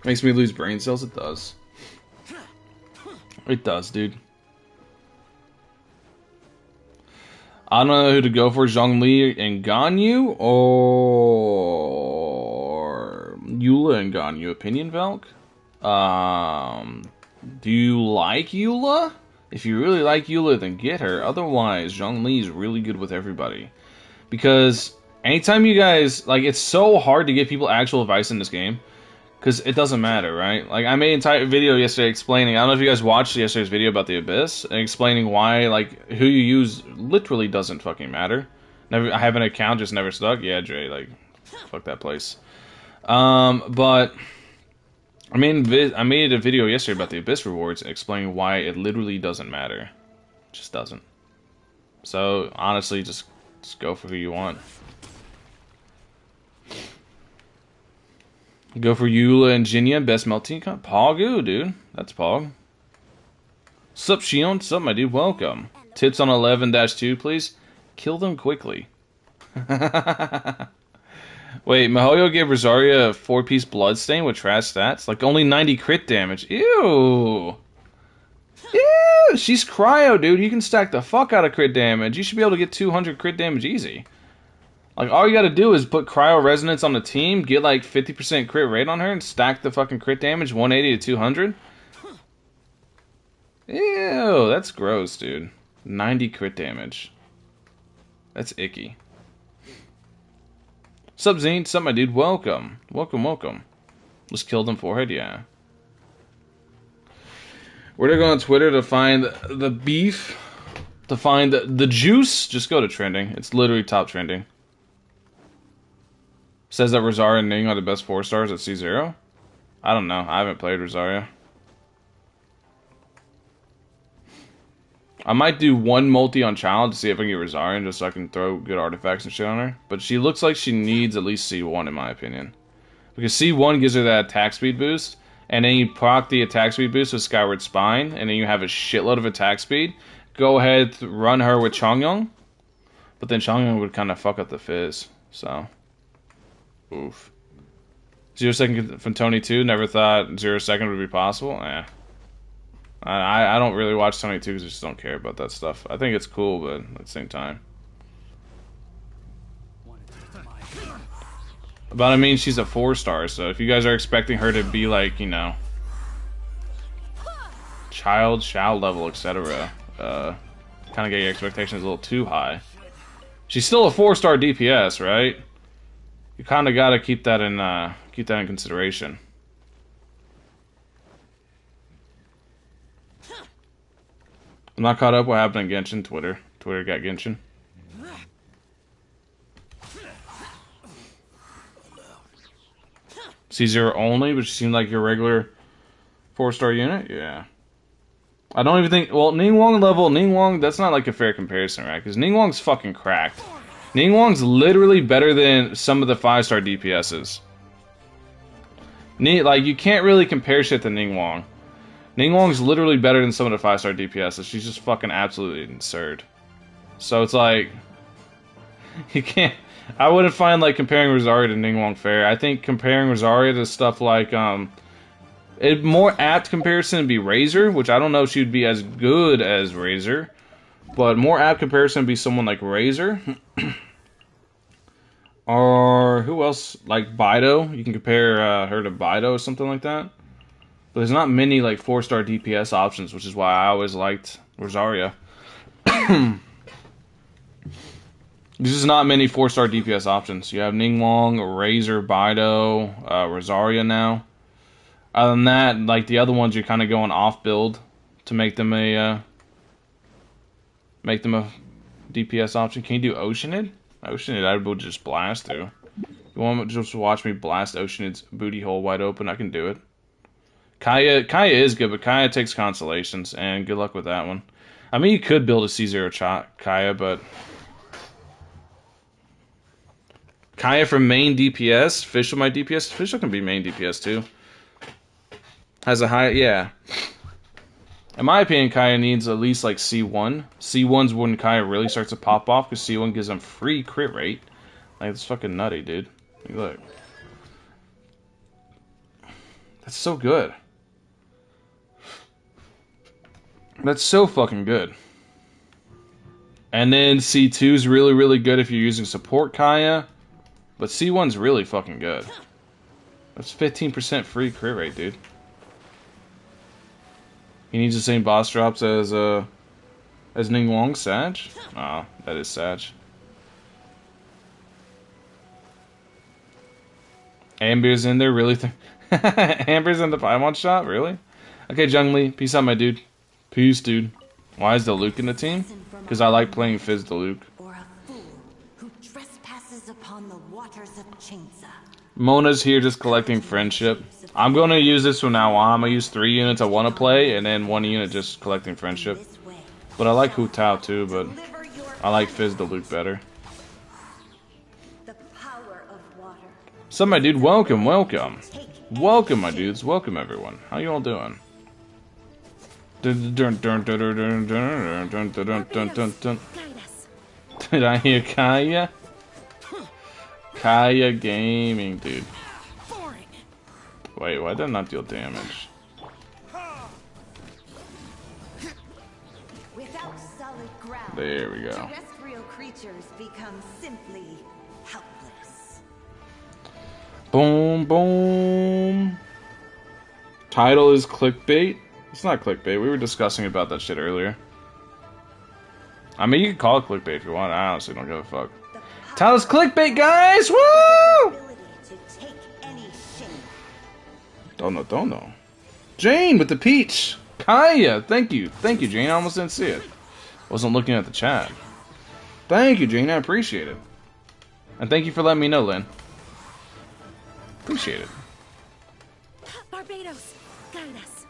Makes me lose brain cells? It does. It does, dude. I don't know who to go for, Zhongli and Ganyu, or Eula and Ganyu. Opinion, Valk? Do you like Eula? If you really like Eula, then get her. Otherwise, Zhongli is really good with everybody. Because anytime you guys, like, it's so hard to give people actual advice in this game. Because it doesn't matter, right? Like, I made an entire video yesterday explaining, I don't know if you guys watched yesterday's video about the Abyss, and explaining why, like, who you use literally doesn't fucking matter. I have an account, just never stuck. Yeah, Dre, like, fuck that place. But I made a video yesterday about the Abyss rewards, explaining why it literally doesn't matter. It just doesn't. So, honestly, just go for who you want. Go for Eula and Jinya, best melt team comp. Pogu, dude. That's Pog. Sup, Shion? Sup, my dude? Welcome. Tips on 11-2, please. Kill them quickly. Wait, Mihoyo gave Rosaria a 4-piece bloodstain with trash stats? Like, only 90 crit damage. Ew! Ew! She's cryo, dude. You can stack the fuck out of crit damage. You should be able to get 200 crit damage easy. Like, all you gotta do is put cryo resonance on the team, get like 50% crit rate on her, and stack the fucking crit damage 180 to 200. Ew, that's gross, dude. 90 crit damage. That's icky. Sup, Zine? Sup, my dude? Welcome. Welcome, welcome. Just killed him forehead, yeah. Where to go on Twitter to find the beef? To find the juice? Just go to trending. It's literally top trending. Says that Rosaria and Ning are the best 4 stars at C0. I don't know. I haven't played Rosaria. I might do 1 multi on Child to see if I can get Rosaria, just so I can throw good artifacts and shit on her. But she looks like she needs at least C1 in my opinion. Because C1 gives her that attack speed boost, and then you proc the attack speed boost with Skyward Spine, and then you have a shitload of attack speed. Go ahead, run her with Chongyong. But then Chongyong would kind of fuck up the fizz, so... Oof. 0 second from Tony 2. Never thought 0 second would be possible. I don't really watch Tony 2 because I just don't care about that stuff. I think it's cool, but at the same time. But I mean, she's a 4-star, so if you guys are expecting her to be like, you know, child level, etc., kind of get your expectations a little too high. She's still a 4-star DPS, right? You kind of got to keep that in consideration. I'm not caught up what happened in Genshin. Twitter got Genshin. C0 only, which seemed like your regular 4-star unit. Yeah. I don't even think. Well, Ningguang, that's not like a fair comparison, right? Because Ningguang's fucking cracked. Ningguang's literally better than some of the 5-star DPSs. Like, you can't really compare shit to Ningguang. Ningguang's literally better than some of the 5-star DPSs. She's just fucking absolutely absurd. So it's like, you can't. I wouldn't find like comparing Rosaria to Ningguang fair. I think comparing Rosaria to stuff like a more apt comparison would be Razor, which I don't know if she would be as good as Razor, but more apt comparison would be someone like Razor. Or who else? Like Bido. You can compare her to Bido or something like that. But there's not many like 4-star DPS options, which is why I always liked Rosaria. There's just not many 4-star DPS options. You have Ningguang, Razor, Bido, Rosaria now. Other than that, like the other ones, you're kind of going off build to make them a DPS option. Can you do Oceanid? Oceanid, I would just blast through. You want to just watch me blast Oceanid's booty hole wide open? I can do it. Kaya is good, but Kaya takes constellations, and good luck with that one. I mean, you could build a C0 Kaya, but Kaya for main DPS, Fischl my DPS. Fischl can be main DPS too. Has a high, yeah. In my opinion, Kaya needs at least like C1. C1's when Kaya really starts to pop off, because C1 gives them free crit rate. Like, it's fucking nutty, dude. Like, look. That's so good. That's so fucking good. And then C2's really, really good if you're using support Kaya. But C1's really fucking good. That's 15% free crit rate, dude. He needs the same boss drops as Ningguang Sag? Oh, that is Sag. Amber's in there, really? Amber's in the Paimon shop, really? Okay, Zhongli, peace out, my dude. Peace, dude. Why is the Luke in the team? Because I like playing Fizz the Luke. Or a fool who trespasses upon the waters of Chainsa. Mona's here just collecting friendship. I'm going to use this from now on. I'm going to use 3 units I want to play, and then 1 unit just collecting friendship. But I like Hu Tao too, but I like Fizz the Luke better. The power of water. So my dude, welcome, welcome. Welcome, my dudes. Welcome, everyone. How you all doing? Did I hear Kaya? Kaya Gaming, dude. Wait, why did I not deal damage? Without solid ground, There we go. terrestrial creatures become simply helpless. Boom, boom. Title is clickbait. It's not clickbait. We were discussing about that shit earlier. I mean, you can call it clickbait if you want. I honestly don't give a fuck. Title's clickbait, guys! Woo! Ability to take any shape. Don't know. Jane with the peach. Kaya, thank you, Jane. I almost didn't see it. Wasn't looking at the chat. Thank you, Jane. I appreciate it. And thank you for letting me know, Lynn. Appreciate it. Barbados, guide us.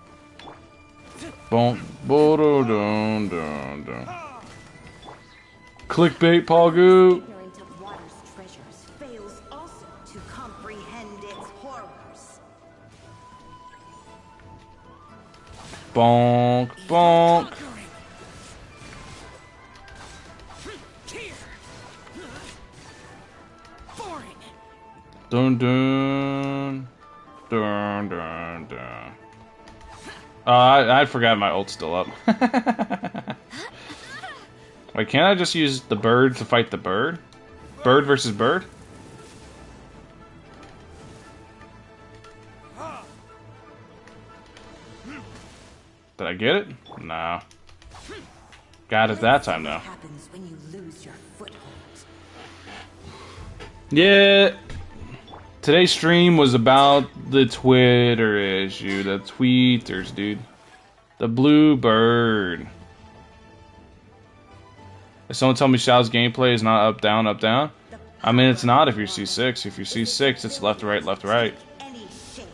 Boom, dun, dun, dun. Clickbait, Pagu. Ignorant of water's treasures fails also to comprehend its horrors. Bonk, bonk. Dun dun. Dun dun dun. I forgot my ult's still up. Wait, can't I just use the bird to fight the bird? Bird versus bird? Did I get it? No. Got it that time, though. What happens when you lose your foothold? Yeah. Today's stream was about the Twitter issue. The tweeters, dude. The blue bird. If someone tell me Xiao's gameplay is not up, down, up, down. I mean, it's not if you're C6. If you're C6, it's left, right, left, right. Any shape.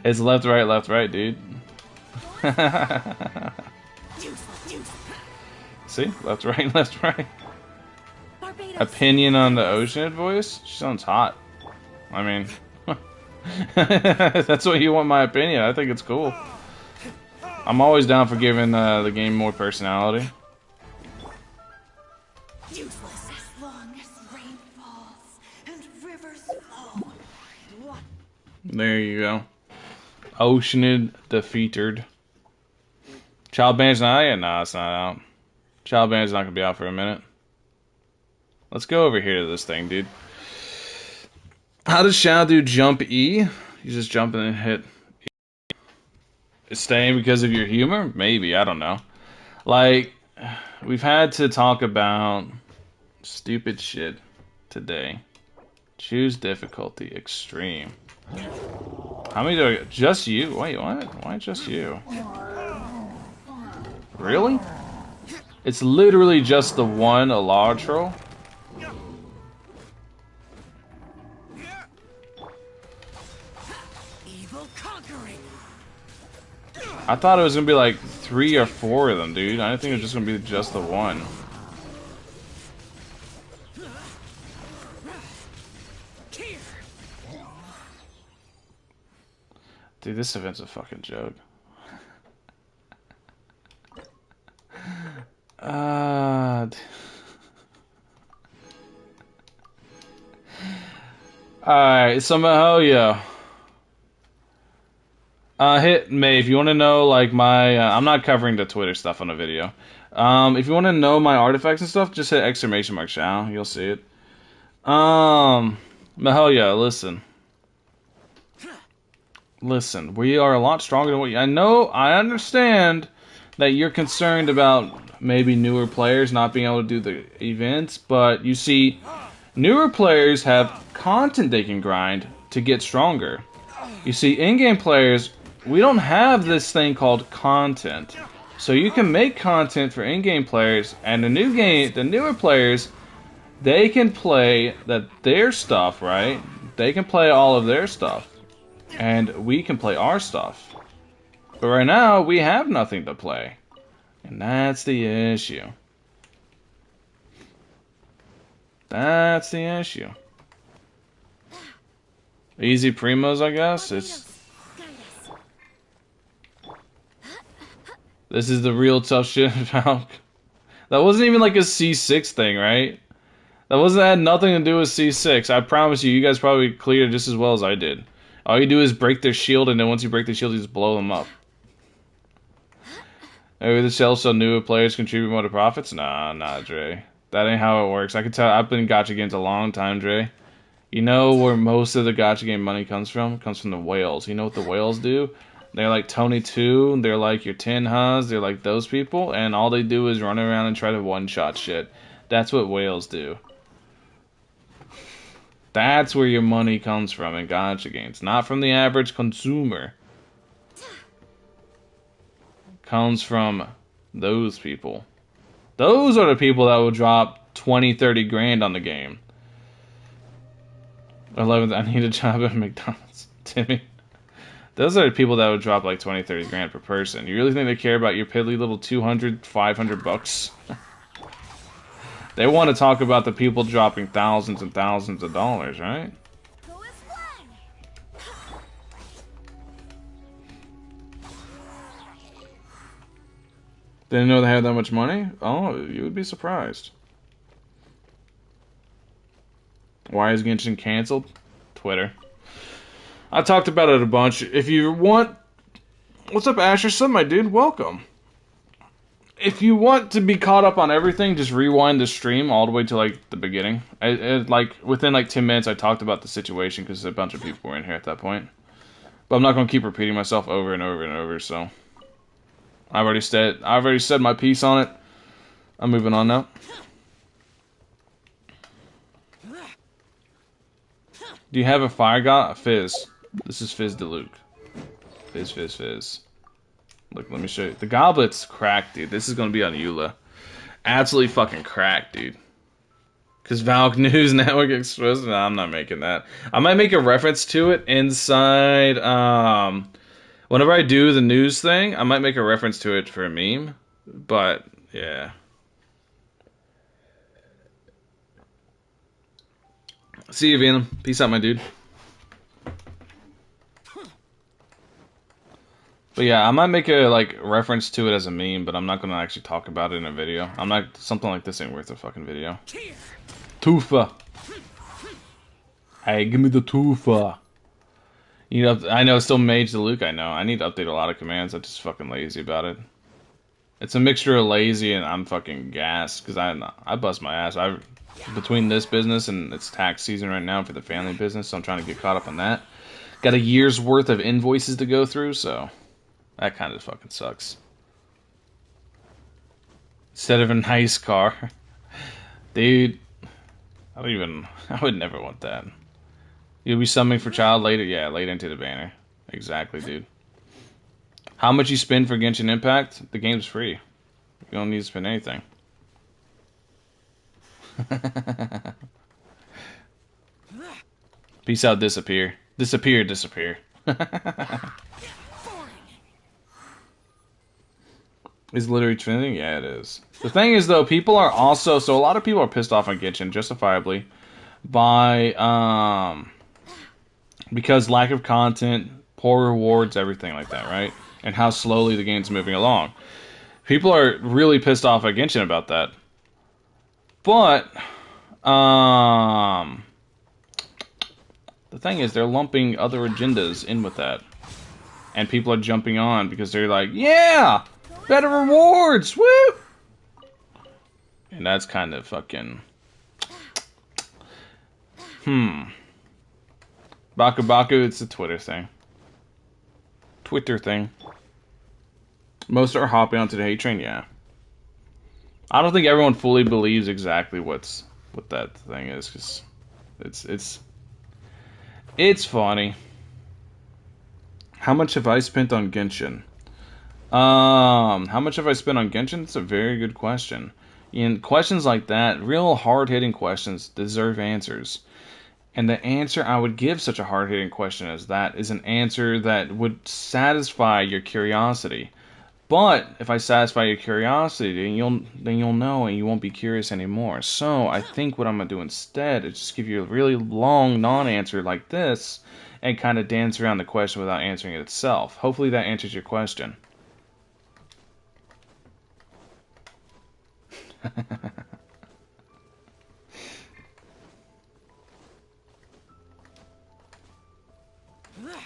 It's left, right, dude. See? Left, right, left, right. Barbados. Opinion on the Oceanid voice? She sounds hot. I mean, that's what you want my opinion. I think it's cool. I'm always down for giving the game more personality. Useless as long as rain falls and rivers flow. What? There you go. Oceanid defeated. Child Band's not out yet? Nah, it's not out. Child Band's not gonna be out for a minute. Let's go over here to this thing, dude. How does Shadow do jump E? You just jump and then hit E. It's staying because of your humor? Maybe, I don't know. Like, we've had to talk about stupid shit today. Choose difficulty, extreme. How many do I get? Just you? Wait, what? Why just you? Really? It's literally just the one Eladril. Evil conquering. I thought it was gonna be like 3 or 4 of them, dude. I didn't think it was just gonna be just the one. Dude, this event's a fucking joke. Alright, so Mahoyo. Hit May if you want to know, like, my... I'm not covering the Twitter stuff on the video. If you want to know my artifacts and stuff, just hit exclamation mark Shao. You'll see it. Mahoyo, listen. Listen, we are a lot stronger than what you... I understand that you're concerned about maybe newer players not being able to do the events, but you see, newer players have content they can grind to get stronger. You see, in-game players, we don't have this thing called content. So you can make content for in-game players, and the newer players, they can play their stuff, right? They can play all of their stuff. And we can play our stuff. But right now, we have nothing to play. And that's the issue. That's the issue. Easy primos, I guess. This is the real tough shit, Valk. That wasn't even like a C6 thing, right? That had nothing to do with C6. I promise you, you guys probably cleared just as well as I did. All you do is break their shield, and then once you break the shield, you just blow them up. Maybe the shell so newer players contribute more to profits? Nah, Dre. That ain't how it works. I can tell. I've been in gacha games a long time, Dre. You know where most of the gacha game money comes from? It comes from the whales. You know what the whales do? They're like Tony 2. They're like your Tin Hus. They're like those people, and all they do is run around and try to one-shot shit. That's what whales do. That's where your money comes from in gacha games, not from the average consumer. It comes from those people. Those are the people that will drop 20, 30 grand on the game. 11th, I need a job at McDonald's. Timmy. Those are the people that would drop like 20, 30 grand per person. You really think they care about your piddly little 200, 500 bucks? They want to talk about the people dropping thousands and thousands of dollars, right? Didn't know they had that much money? Oh, you would be surprised. Why is Genshin canceled? Twitter. I talked about it a bunch. If you want... What's up, Asher? What's up, my dude? Welcome. If you want to be caught up on everything, just rewind the stream all the way to like the beginning. Like within like 10 minutes, I talked about the situation because a bunch of people were in here at that point. But I'm not going to keep repeating myself over and over and over. So I've already said my piece on it. I'm moving on now. Do you have a fire god? Fizz. This is Fizz DeLuke. Fizz. Look, let me show you. The goblet's cracked, dude. This is going to be on Eula. Absolutely fucking cracked, dude. Because Valk News Network exposed. No, I'm not making that. I might make a reference to it inside. Whenever I do the news thing, I might make a reference to it for a meme. But, yeah. See you, Venom. Peace out, my dude. But yeah, I might make a like reference to it as a meme, but I'm not gonna actually talk about it in a video. I'm not something like this ain't worth a fucking video. Tufa. Hey, give me the tufa. You know, I know it's still Mage to Luke. I know. I need to update a lot of commands. I'm just fucking lazy about it. It's a mixture of lazy and I'm fucking gassed because I bust my ass. Between this business and it's tax season right now for the family business, so I'm trying to get caught up on that. Got a year's worth of invoices to go through, so that kind of fucking sucks. Instead of a nice car, dude. I would never want that. You'll be summoning for child later? Yeah, later into the banner. Exactly, dude. How much you spend for Genshin Impact? The game's free. You don't need to spend anything. Peace out, disappear. Disappear, disappear. Is literally Trinity? Yeah, it is. The thing is, though, people are also... So a lot of people are pissed off on Genshin, justifiably, by... because lack of content, poor rewards, everything like that, right? And how slowly the game's moving along. People are really pissed off at Genshin about that. But, the thing is, they're lumping other agendas in with that. And people are jumping on because they're like, yeah! Better rewards! Woo! And that's kind of fucking... Baku Baku, it's a Twitter thing. Twitter thing. Most are hopping onto the hate train, yeah. I don't think everyone fully believes exactly what that thing is, because it's funny. How much have I spent on Genshin? How much have I spent on Genshin? It's a very good question. And questions like that, real hard-hitting questions, deserve answers. And the answer I would give such a hard-hitting question as that is an answer that would satisfy your curiosity. But if I satisfy your curiosity, then you'll know and you won't be curious anymore. So I think what I'm gonna do instead is just give you a really long non-answer like this and kind of dance around the question without answering it itself. Hopefully that answers your question.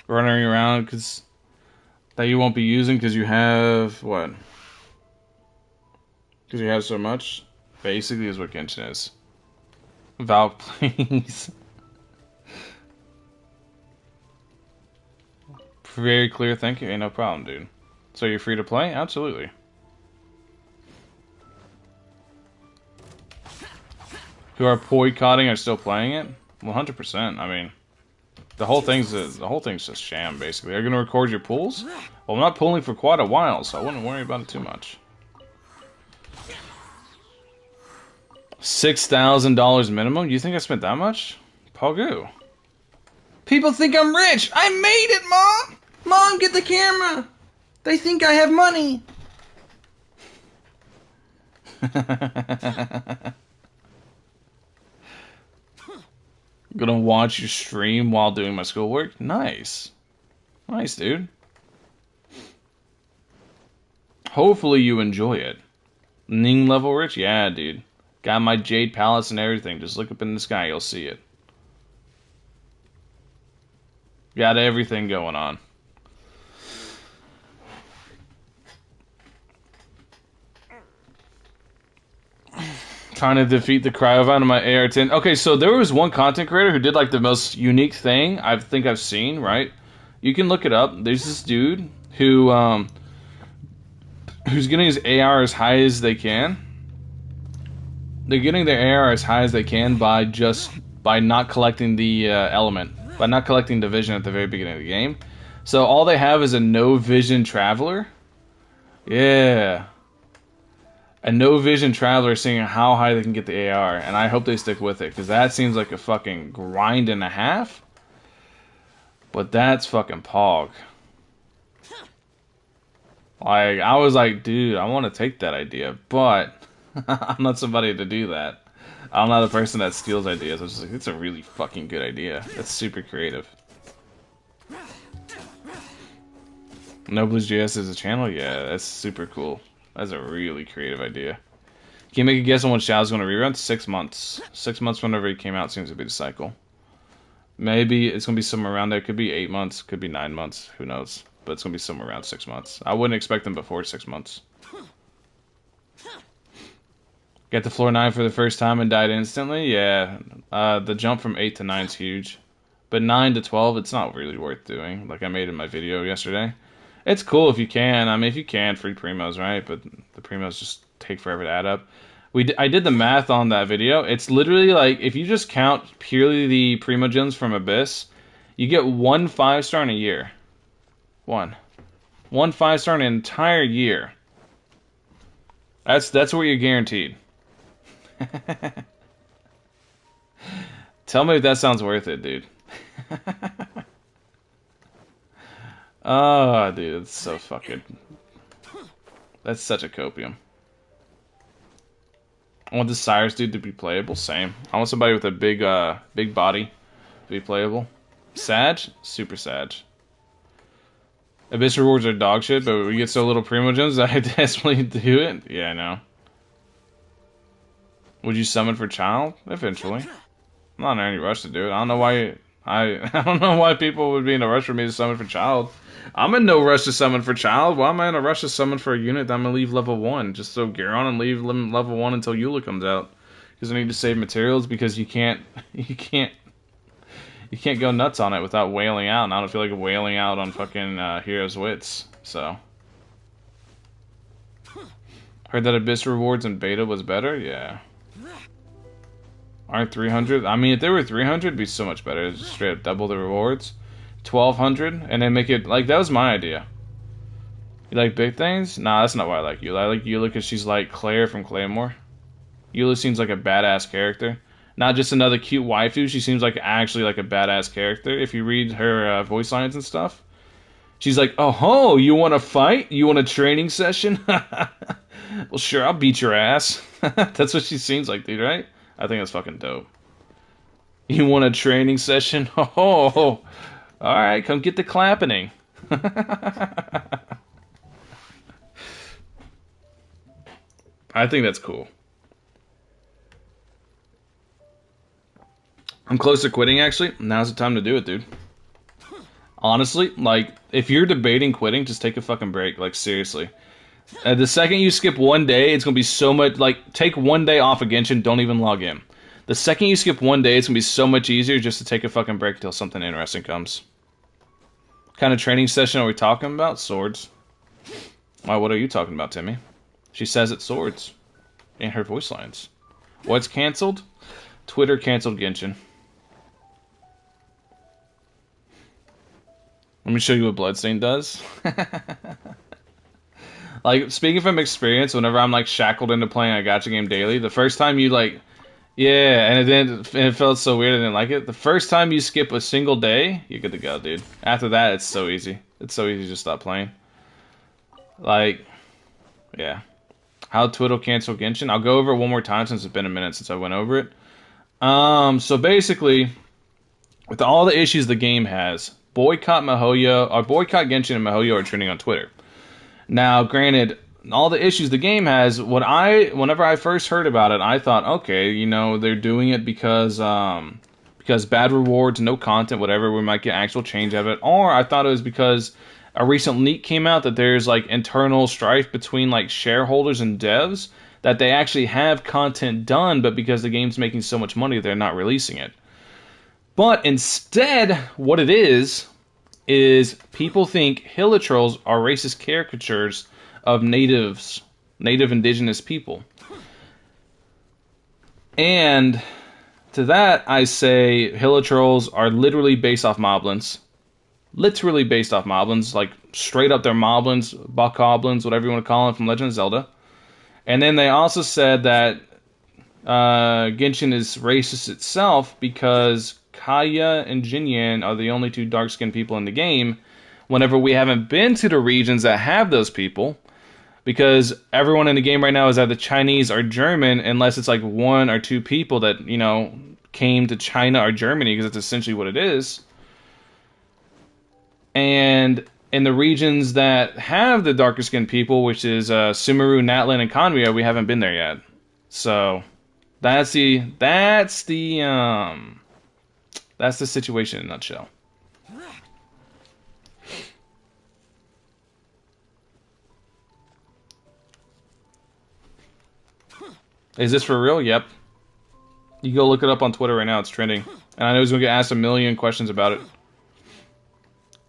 Running around because that you won't be using because you have what? Because you have so much. Basically, is what Genshin is. Valve, please. Very clear. Thank you. Ain't no problem, dude. So you're free to play? Absolutely. Who are boycotting are still playing it? 100%. I mean. The whole thing's just sham, basically. Are you gonna record your pulls? Well, I'm not pulling for quite a while, so I wouldn't worry about it too much. $6,000 minimum? You think I spent that much? Pogu. People think I'm rich! I made it, Mom! Mom, get the camera! They think I have money! Gonna watch your stream while doing my schoolwork? Nice. Nice, dude. Hopefully you enjoy it. Ning level rich? Yeah, dude. Got my Jade Palace and everything. Just look up in the sky, you'll see it. Got everything going on. Trying to defeat the Cryovan on my AR10. Okay, so there was one content creator who did like the most unique thing I think I've seen, right? You can look it up. There's this dude who who's getting his AR as high as they can. They're getting their AR as high as they can by not collecting the element, by not collecting the vision at the very beginning of the game. So all they have is a no vision traveler. Yeah. A no vision traveler seeing how high they can get the AR, and I hope they stick with it, because that seems like a fucking grind and a half. But that's fucking pog. Like, I was like, dude, I want to take that idea, but I'm not somebody to do that. I'm not a person that steals ideas. I was just like, it's a really fucking good idea. That's super creative. Noblins GS is a channel? Yeah, that's super cool. That's a really creative idea. Can you make a guess on when Xiao's going to rerun? 6 months. 6 months whenever he came out seems to be the cycle. Maybe it's going to be somewhere around there. Could be 8 months. Could be 9 months. Who knows? But it's going to be somewhere around 6 months. I wouldn't expect them before 6 months. Get to floor 9 for the first time and died instantly? Yeah. The jump from 8 to 9 is huge. But 9 to 12, it's not really worth doing. Like I made in my video yesterday. It's cool if you can. I mean, if you can, free primos, right? But the primos just take forever to add up. I did the math on that video. It's literally like, if you just count purely the primogems from Abyss, you get 1 5-star in a year. 1 5-star in an entire year. That's what you're guaranteed. Tell me if that sounds worth it, dude. Oh, dude, it's so fucking... That's such a copium. I want the Cyrus dude to be playable. Same. I want somebody with a big body to be playable. Sag? Super Sag. Abyss rewards are dog shit, but we get so little primogems that I desperately do it. Yeah, I know. Would you summon for child? Eventually. I'm not in any rush to do it. I don't know why I don't know why people would be in a rush for me to summon for child. I'm in no rush to summon for child. Why am I in a rush to summon for a unit that I'm gonna leave level 1? Just so Garon and leave level 1 until Eula comes out. Because I need to save materials because you can't go nuts on it without wailing out, and I don't feel like wailing out on fucking Heroes Wits, so. Heard that Abyss rewards in beta was better? Yeah. Aren't 300? I mean, if they were 300, it'd be so much better. Just straight up double the rewards. 1200, and then make it, like, that was my idea. You like big things? Nah, that's not why I like Eula. I like Eula because she's like Claire from Claymore. Eula seems like a badass character. Not just another cute waifu, she seems like actually like a badass character. If you read her voice lines and stuff. She's like, oh ho, you want to fight? You want a training session? Well, sure, I'll beat your ass. That's what she seems like, dude, right? I think that's fucking dope. You want a training session? Oh, alright, come get the clapping. I think that's cool. I'm close to quitting, actually. Now's the time to do it, dude. Honestly, like, if you're debating quitting, just take a fucking break. Like, seriously. The second you skip 1 day, it's going to be so much... Like, take 1 day off of Genshin, don't even log in. The second you skip 1 day, it's going to be so much easier just to take a fucking break until something interesting comes. What kind of training session are we talking about? Swords. Why, what are you talking about, Timmy? She says it's swords. In her voice lines. What's canceled? Twitter canceled Genshin. Let me show you what Bloodstain does. Like, speaking from experience, whenever I'm, like, shackled into playing a gacha game daily, the first time you, like... Yeah, and it felt so weird I didn't like it. The first time you skip a single day, you're good to go, dude. After that, it's so easy. It's so easy to just stop playing. Like, yeah. How Twitter cancel Genshin? I'll go over it one more time since it's been a minute since I went over it. So basically, with all the issues the game has, boycott Genshin and MiHoYo are trending on Twitter. Now, granted, all the issues the game has, whenever I first heard about it, I thought, okay, you know, they're doing it because bad rewards, no content, whatever, we might get actual change out of it. Or I thought it was because a recent leak came out that there's, like, internal strife between, like, shareholders and devs, that they actually have content done, but because the game's making so much money, they're not releasing it. But instead, what it is people think hilichurls are racist caricatures of native indigenous people. And to that, I say hilichurls are literally based off moblins. Literally based off moblins, like straight up they're moblins, bokoblins, whatever you want to call them from Legend of Zelda. And then they also said that Genshin is racist itself because Kaya and Jinyan are the only two dark-skinned people in the game, whenever we haven't been to the regions that have those people, because everyone in the game right now is either Chinese or German, unless it's like 1 or 2 people that, you know, came to China or Germany, because that's essentially what it is. And in the regions that have the darker skinned people, which is Sumeru, Natlan, and Conria, we haven't been there yet. So that's the situation in a nutshell. Is this for real? Yep. You go look it up on Twitter right now. It's trending. And I know he's going to get asked a million questions about it.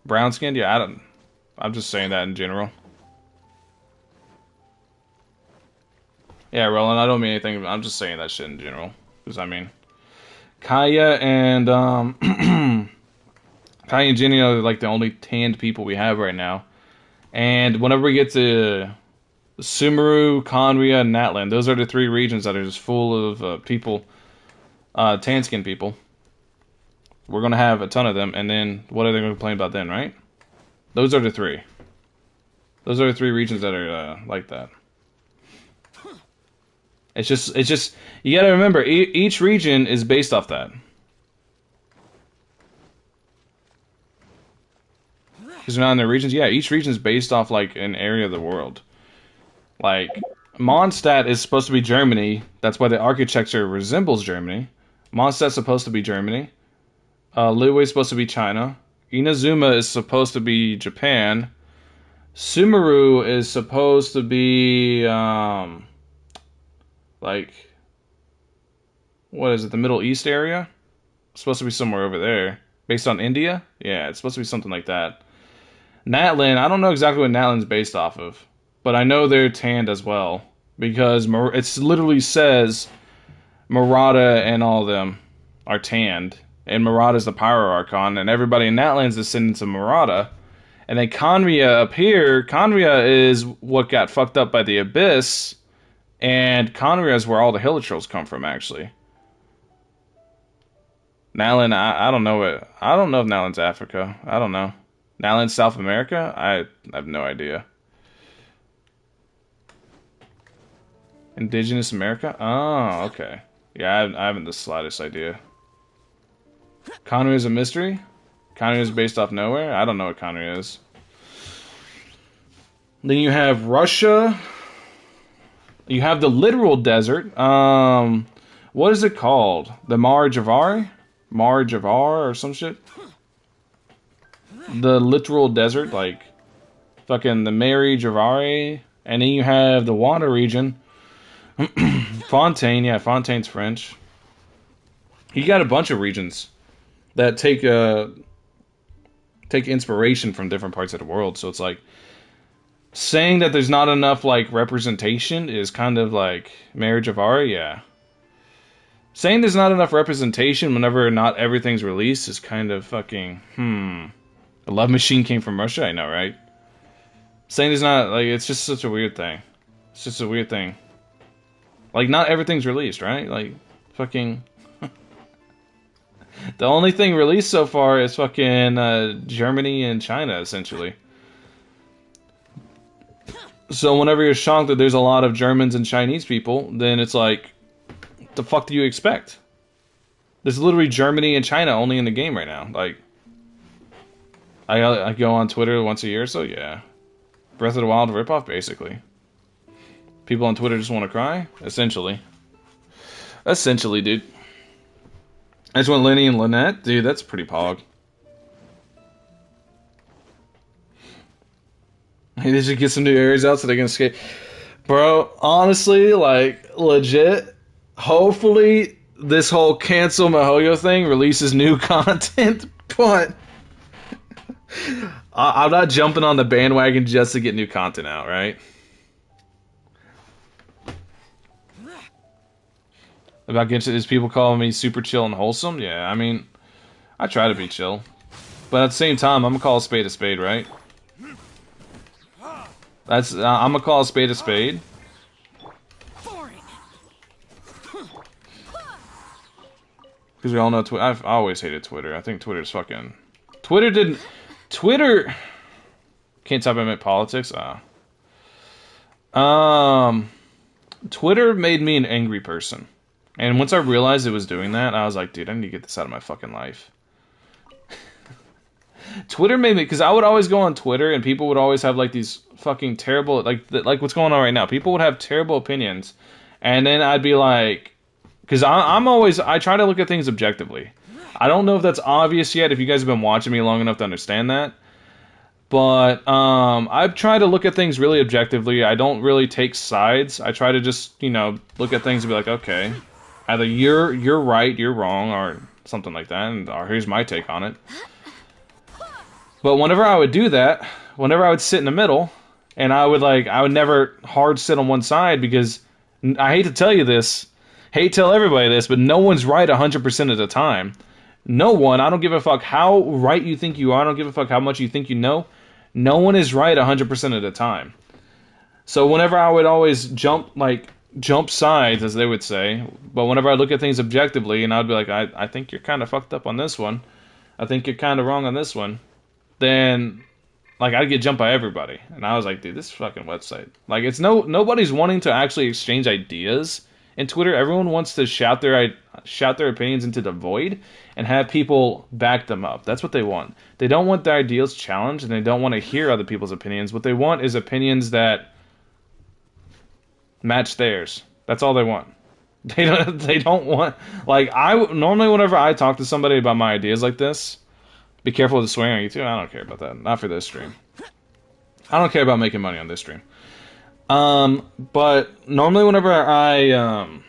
Brown skinned? Yeah, I'm just saying that in general. Yeah, Roland, I don't mean anything. I'm just saying that shit in general. Because, I mean, Kaya and Kaya and Jenny are like the only tanned people we have right now. And whenever we get to Sumeru, Conria, and Natlan, those are the three regions that are just full of people, tan-skinned people. We're going to have a ton of them, and then what are they going to complain about then, right? Those are the three. Those are the three regions that are like that. It's just, you gotta remember, each region is based off that. Because they're not in their regions? Yeah, each region is based off, like, an area of the world. Like, Mondstadt is supposed to be Germany. That's why the architecture resembles Germany. Mondstadt's supposed to be Germany. Liyue is supposed to be China. Inazuma is supposed to be Japan. Sumeru is supposed to be, like, what is it, the Middle East area? It's supposed to be somewhere over there. Based on India? Yeah, it's supposed to be something like that. Natlan, I don't know exactly what Natlan's based off of. But I know they're tanned as well. Because it literally says Murata and all of them are tanned. And Murata's the Pyro Archon. And everybody in Natlan's descendants of Murata. And then Conria up here, Conria is what got fucked up by the Abyss. And Conria is where all the Hilichurls come from, actually. Natlan, I don't know it. I don't know if Natlan's Africa. I don't know. Natlan's South America? I have no idea. Indigenous America? Oh, okay. Yeah, I haven't the slightest idea. Conria is a mystery? Conria is based off nowhere? I don't know what Conria is. Then you have Russia. You have the literal desert. What is it called? The Mar Javari? Mar Javar or some shit? The literal desert, like fucking the Mary Javari. And then you have the water region. Fontaine, yeah, Fontaine's French. You got a bunch of regions that take inspiration from different parts of the world. So it's like saying that there's not enough like representation is kind of like marriage of art, yeah. Saying there's not enough representation whenever not everything's released is kind of fucking The Love Machine came from Russia, I know, right? Saying there's not, like, it's just such a weird thing. It's just a weird thing. Like, not everything's released, right? Like, fucking... The only thing released so far is fucking Germany and China, essentially. So whenever you're shocked that there's a lot of Germans and Chinese people, then it's like, what the fuck do you expect? There's literally Germany and China only in the game right now. Like, I go on Twitter once a year or so, yeah. Breath of the Wild ripoff, basically. People on Twitter just want to cry? Essentially. Essentially, dude. I just want Lenny and Lynette? Dude, that's pretty pog. They should get some new areas out so they can escape. Bro, honestly, like, legit, hopefully this whole cancel Mihoyo thing releases new content, but I'm not jumping on the bandwagon just to get new content out, right? About Genshin, is people calling me super chill and wholesome? Yeah, I mean, I try to be chill. But at the same time, I'm gonna call a spade, right? That's, I'm gonna call a spade. Because we all know I've always hated Twitter. I think Twitter's fucking... Twitter... Can't talk about politics? Twitter made me an angry person. And once I realized it was doing that, I was like, dude, I need to get this out of my fucking life. Twitter made me, because I would always go on Twitter and people would always have like these fucking terrible, like what's going on right now. People would have terrible opinions, and then I'd be like, because I try to look at things objectively. I don't know if that's obvious yet. If you guys have been watching me long enough to understand that, but I've tried to look at things really objectively. I don't really take sides. I try to just look at things and be like, okay, either you're right, you're wrong, or something like that, and or here's my take on it. But whenever I would do that, whenever I would sit in the middle, and I would never hard sit on one side, because I hate to tell you this, hate to tell everybody this, but no one's right 100% of the time. No one, I don't give a fuck how right you think you are, I don't give a fuck how much you think you know. No one is right 100% of the time. So whenever I would always jump sides, as they would say, but whenever I look at things objectively, and I'd be like, I think you're kind of fucked up on this one, I think you're kind of wrong on this one, then I'd get jumped by everybody. And I was like, dude, this fucking website, it's nobody's wanting to actually exchange ideas in Twitter. Everyone wants to shout their opinions into the void and have people back them up. That's what they want. They don't want their ideals challenged, and they don't want to hear other people's opinions. What they want is opinions that match theirs. That's all they want. They don't want, normally whenever I talk to somebody about my ideas like this, be careful with the swearing on YouTube. I don't care about that. Not for this stream. I don't care about making money on this stream. But normally whenever I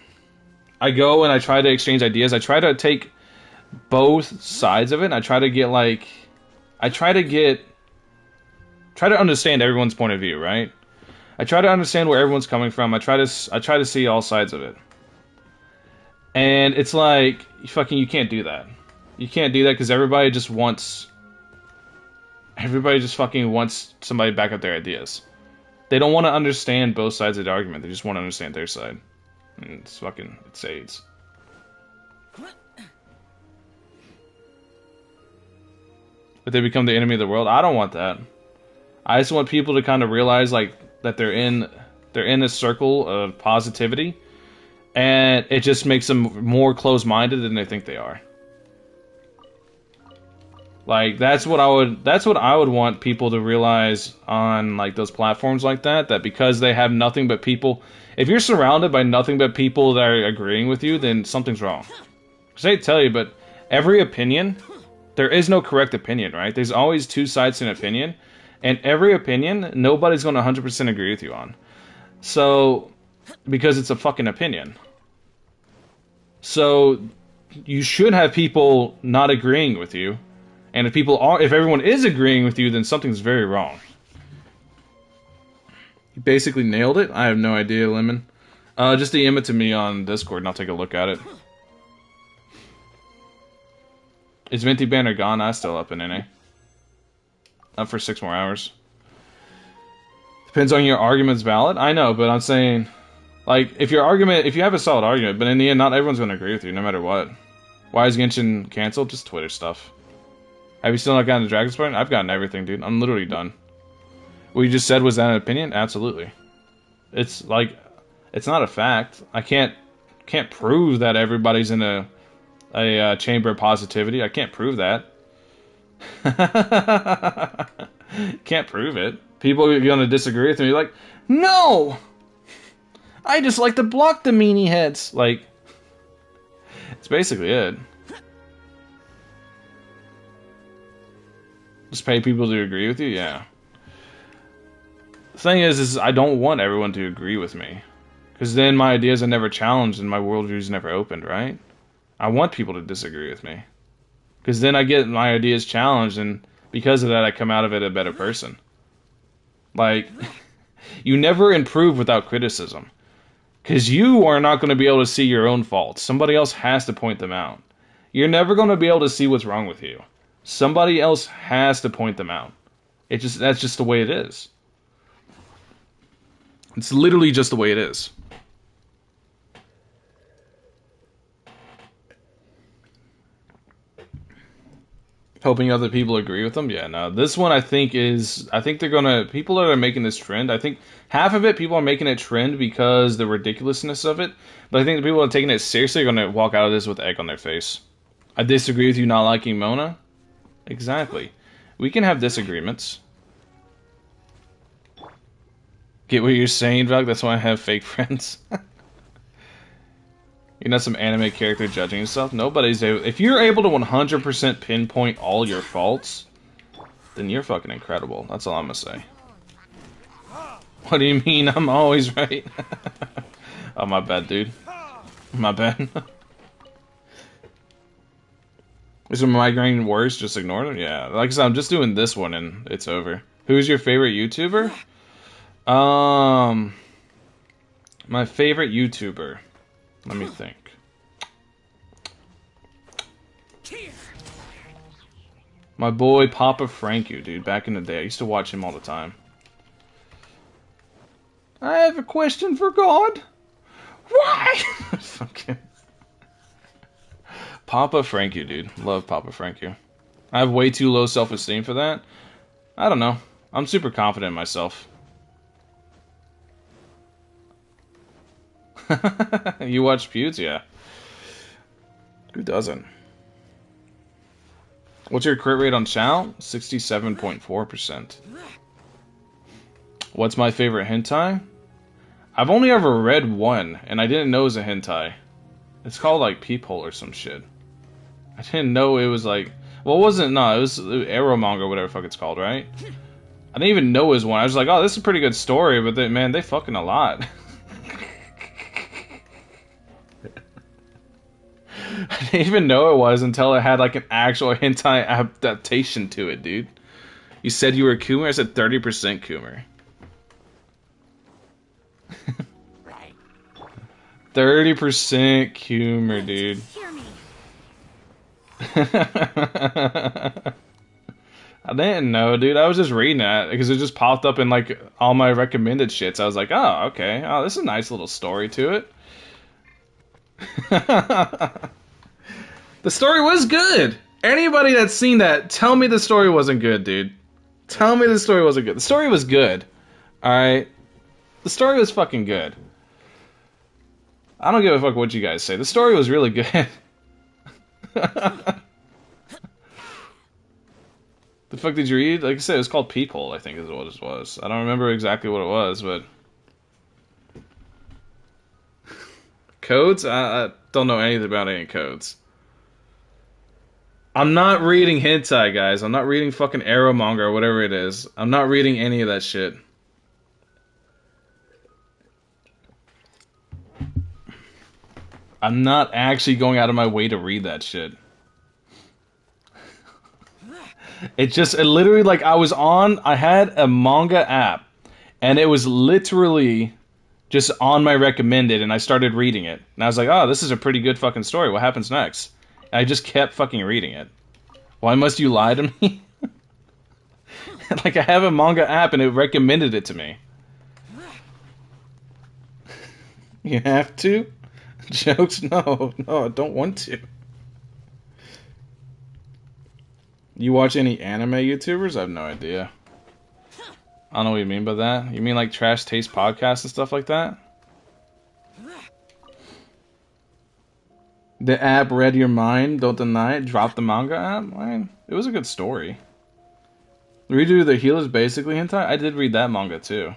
go and I try to exchange ideas, I try to take both sides of it, and I try to understand everyone's point of view, right? I try to understand where everyone's coming from. I try to see all sides of it. And it's like, you can't do that. You can't do that because everybody just fucking wants somebody to back up their ideas. They don't want to understand both sides of the argument. They just want to understand their side. And it's AIDS. But they become the enemy of the world. I don't want that. I just want people to kind of realize that they're in a circle of positivity, and it just makes them more closed-minded than they think they are. That's what I would want people to realize on those platforms like that because they have nothing but people. If you're surrounded by nothing but people that are agreeing with you, then something's wrong. Because I hate to tell you, but every opinion, there is no correct opinion, right? There's always two sides to an opinion, and every opinion, nobody's going to 100% agree with you on. So, because it's a fucking opinion. So, you should have people not agreeing with you. And if everyone is agreeing with you, then something's very wrong. You basically nailed it. I have no idea, Lemon. Just DM it to me on Discord and I'll take a look at it. Is Venti Banner gone? I'm still up in NA. Up for 6 more hours. Depends on your argument's valid. I know, but I'm saying, if you have a solid argument, but in the end, not everyone's going to agree with you, no matter what. Why is Genshin canceled? Just Twitter stuff. Have you still not gotten the Dragon's Point? I've gotten everything, dude. I'm literally done. What you just said, was that an opinion? Absolutely. It's not a fact. I can't prove that everybody's in a chamber of positivity. I can't prove that. Can't prove it. People are going to disagree with me. Like, no! I just like to block the meanie heads. It's basically it. Just pay people to agree with you? Yeah. The thing is I don't want everyone to agree with me. Because then my ideas are never challenged and my worldview is never opened, right? I want people to disagree with me. Because then I get my ideas challenged, and because of that I come out of it a better person. You never improve without criticism. Because you are not going to be able to see your own faults. Somebody else has to point them out. You're never going to be able to see what's wrong with you. Somebody else has to point them out. That's just the way it is. It's literally just the way it is. Hoping other people agree with them? Yeah, no. This one I think people that are making this trend, I think half of it, people are making it trend because the ridiculousness of it, but I think the people that are taking it seriously are going to walk out of this with egg on their face. I disagree with you not liking Mona. Exactly. We can have disagreements. Get what you're saying, Doug? That's why I have fake friends. You're not some anime character judging yourself. Nobody's able. If you're able to 100% pinpoint all your faults, then you're fucking incredible. That's all I'm gonna say. What do you mean? I'm always right. Oh, my bad, dude. My bad. Is a migraine worse? Just ignore them? Yeah. Like I said, I'm just doing this one and it's over. Who's your favorite YouTuber? My favorite YouTuber. Let me think. My boy Papa Franku, dude. Back in the day, I used to watch him all the time. I have a question for God. Why? Fucking Papa Franku, dude. Love Papa Franku. I have way too low self-esteem for that. I don't know. I'm super confident in myself. You watch feuds? Yeah. Who doesn't? What's your crit rate on Chow? 67.4%. What's my favorite hentai? I've only ever read one, and I didn't know it was a hentai. It's called, like, Peephole or some shit. I didn't know it was, like... Well, it wasn't... No, it was Arrow manga or whatever the fuck it's called, right? I didn't even know it was one. I was like, oh, this is a pretty good story, but then, man, they fucking a lot. I didn't even know it was until it had, like, an actual hentai adaptation to it, dude. You said you were Coomer? I said 30% Coomer. 30% Coomer, dude. I didn't know, dude. I was just reading that because it just popped up in, like, all my recommended shits. I was like, oh, okay. Oh, this is a nice little story to it. The story was good. Anybody that's seen that, tell me the story wasn't good, dude. Tell me the story wasn't good. The story was good. Alright? The story was fucking good. I don't give a fuck what you guys say. The story was really good. The fuck did you read? Like I said, it was called Peephole, I think is what it was. I don't remember exactly what it was, but... Codes? I don't know anything about any codes. I'm not reading hentai, guys. I'm not reading fucking Arrow manga or whatever it is. I'm not reading any of that shit. I'm not actually going out of my way to read that shit. It literally, like, I had a manga app, and it was literally just on my recommended, and I started reading it. And I was like, oh, this is a pretty good fucking story. What happens next? And I just kept fucking reading it. Why must you lie to me? Like, I have a manga app, and it recommended it to me. You have to? Jokes? No, I don't want to. You watch any anime YouTubers? I have no idea. I don't know what you mean by that. You mean like Trash Taste podcasts and stuff like that? The app read your mind, don't deny it, drop the manga app? I mean, it was a good story. Redo the Healer's basically hentai? I did read that manga too.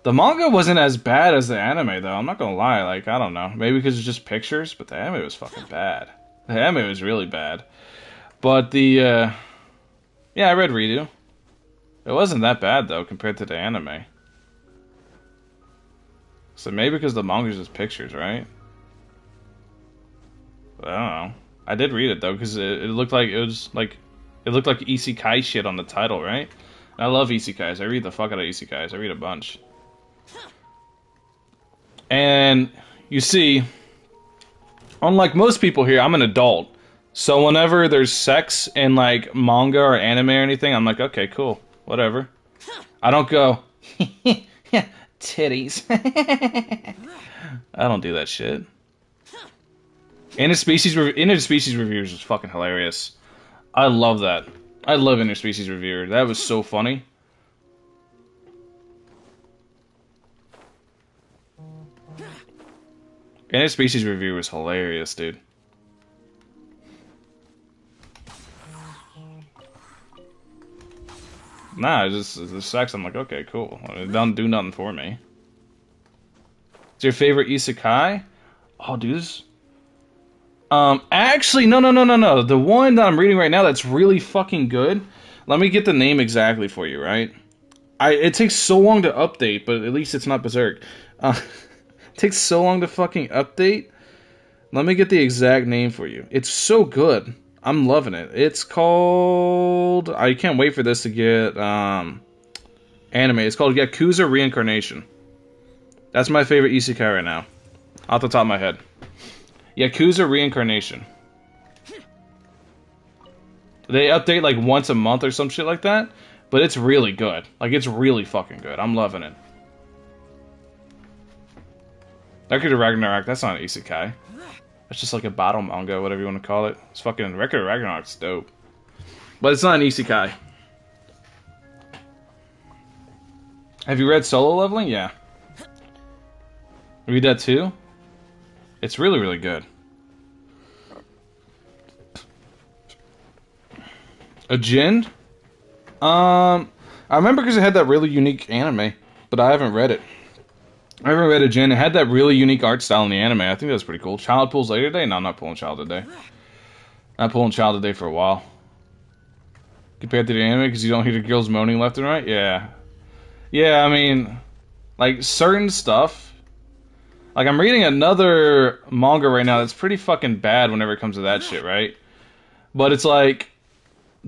The manga wasn't as bad as the anime though, I'm not gonna lie, like, I don't know. Maybe because it's just pictures, but the anime was fucking bad. The anime was really bad. But yeah, I read Redo. It wasn't that bad though, compared to the anime. So maybe because the manga's just pictures, right? I don't know. I did read it though, because it looked like it looked like isekai shit on the title, right? I love isekais. I read the fuck out of isekais. I read a bunch. And you see, unlike most people here, I'm an adult. So whenever there's sex in like manga or anime or anything, I'm like, okay, cool, whatever. I don't go, titties. I don't do that shit. Interspecies reviewers is fucking hilarious. I love that. I love interspecies reviewer. That was so funny. Interspecies reviewer was hilarious, dude. Nah, it's just the sex. I'm like, okay, cool. It don't do nothing for me. It's your favorite isekai? Oh, dudes. Actually, no. The one that I'm reading right now that's really fucking good. Let me get the name exactly for you, right? It takes so long to update, but at least it's not Berserk. It takes so long to fucking update. Let me get the exact name for you. It's so good. I'm loving it. It's called... I can't wait for this to get anime. It's called Yakuza Reincarnation. That's my favorite isekai right now. Off the top of my head. Yakuza Reincarnation. They update like once a month or some shit like that. But it's really good. Like, it's really fucking good. I'm loving it. Record of Ragnarok, that's not an isekai. That's just like a battle manga, whatever you want to call it. It's fucking... Record of Ragnarok's dope. But it's not an isekai. Have you read Solo Leveling? Yeah. Read that too? It's really, really good. A Jin? I remember because it had that really unique anime, but I haven't read it. I haven't read a Jin. It had that really unique art style in the anime. I think that was pretty cool. Child pulls later today? No, I'm not pulling Child today. Not pulling Child today for a while. Compared to the anime, because you don't hear the girls moaning left and right? Yeah. Yeah, I mean, like, certain stuff. Like, I'm reading another manga right now that's pretty fucking bad whenever it comes to that shit, right? But it's like...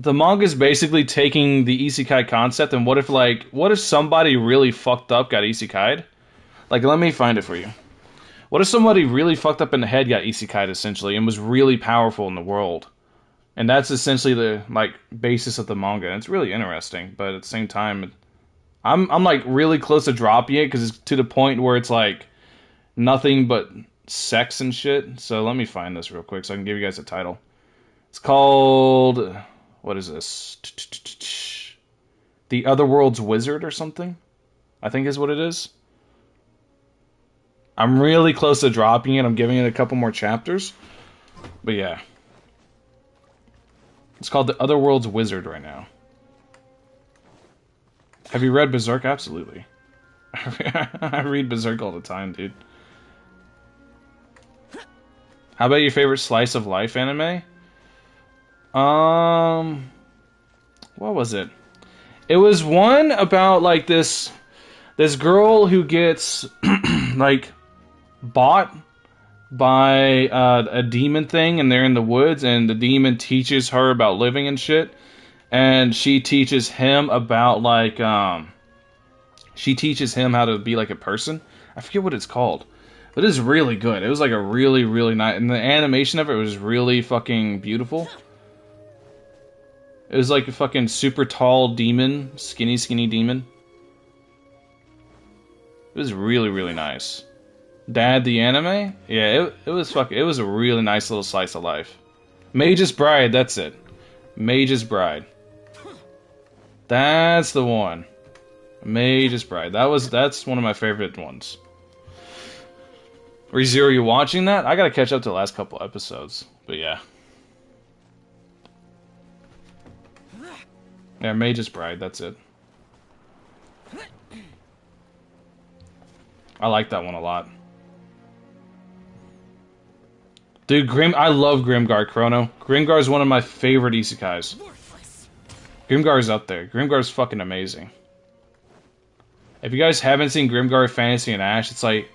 The manga's basically taking the isekai concept, and what if somebody really fucked up got isekai'd? Like, let me find it for you. What if somebody really fucked up in the head got isekai'd, essentially, and was really powerful in the world? And that's essentially the, like, basis of the manga, and it's really interesting, but at the same time, I'm like, really close to dropping it, because it's to the point where it's, like, nothing but sex and shit. So let me find this real quick, so I can give you guys a title. It's called... What is this? The Otherworld's Wizard or something? I think is what it is. I'm really close to dropping it. I'm giving it a couple more chapters. But yeah. It's called The Otherworld's Wizard right now. Have you read Berserk? Absolutely. I read Berserk all the time, dude. How about your favorite slice of life anime? What was it? It was one about like this girl who gets like bought by a demon thing, and they're in the woods, and the demon teaches her about living and shit, and she teaches him about like she teaches him how to be like a person. I forget what it's called, but it's really good. It was like a really, really nice, and the animation of it was really fucking beautiful. It was like a fucking super tall demon, skinny demon. It was really, really nice. Dad, the anime? Yeah, it was a really nice little slice of life. Mage's Bride, that's it. Mage's Bride. That's the one. Mage's Bride. That's one of my favorite ones. ReZero, you watching that? I gotta catch up to the last couple episodes. But yeah. Yeah, Mage's Bride, that's it. I like that one a lot. Dude, I love Grimgar Chrono. Grimgar is one of my favorite isekais. Grimgar's up there. Grimgar's fucking amazing. If you guys haven't seen Grimgar Fantasy and Ash, it's like...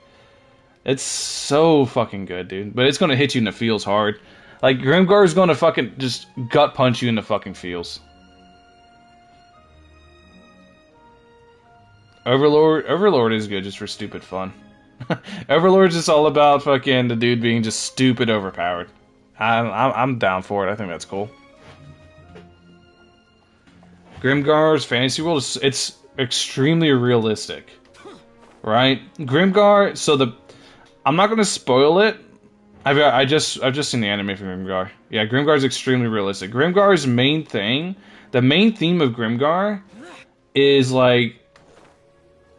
It's so fucking good, dude. But it's gonna hit you in the feels hard. Like, Grimgar's gonna fucking just gut punch you in the fucking feels. Overlord is good just for stupid fun. Overlord's just all about fucking the dude being just stupid overpowered. I'm down for it. I think that's cool. Grimgar's fantasy world it's extremely realistic, right? Grimgar. So I'm not gonna spoil it. I've just seen the anime for Grimgar. Yeah, Grimgar's extremely realistic. Grimgar's main thing, the main theme of Grimgar, is like